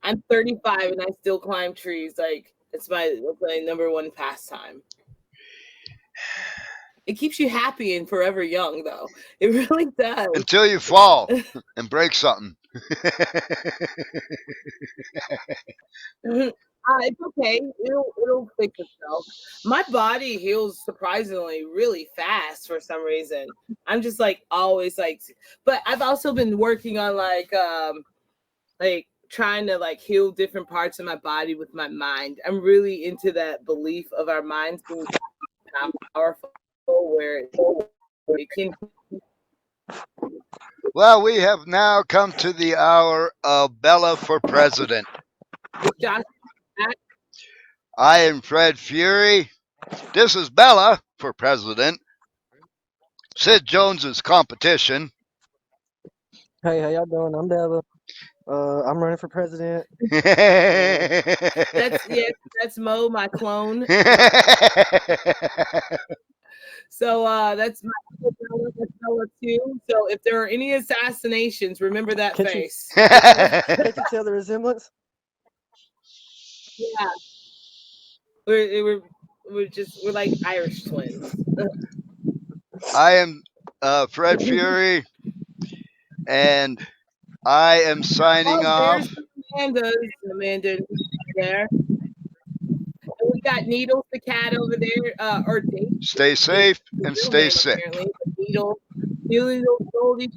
I'm 35 and I still climb trees. Like that's my number one pastime. It keeps you happy and forever young, though. It really does. Until you fall and break something. It's okay. It'll fix itself. My body heals surprisingly really fast for some reason. I'm just like always like, but I've also been working on like trying to like heal different parts of my body with my mind. I'm really into that belief of our minds being powerful where it can. Well, we have now come to the hour of Bella for president. Josh, I am Fred Fury. This is Bella for president. Sid Jones's competition. Hey, how y'all doing? I'm Bella. I'm running for president. That's Mo, my clone. So that's my Bella too. So if there are any assassinations, remember that face. Can't you tell the resemblance? Yeah, we're like Irish twins. I am Fred Fury, and I am signing There's off. Amanda there. And we got Needles, the cat over there, or Dave. Stay safe and stay Man, sick. apparently. Needle, Goldie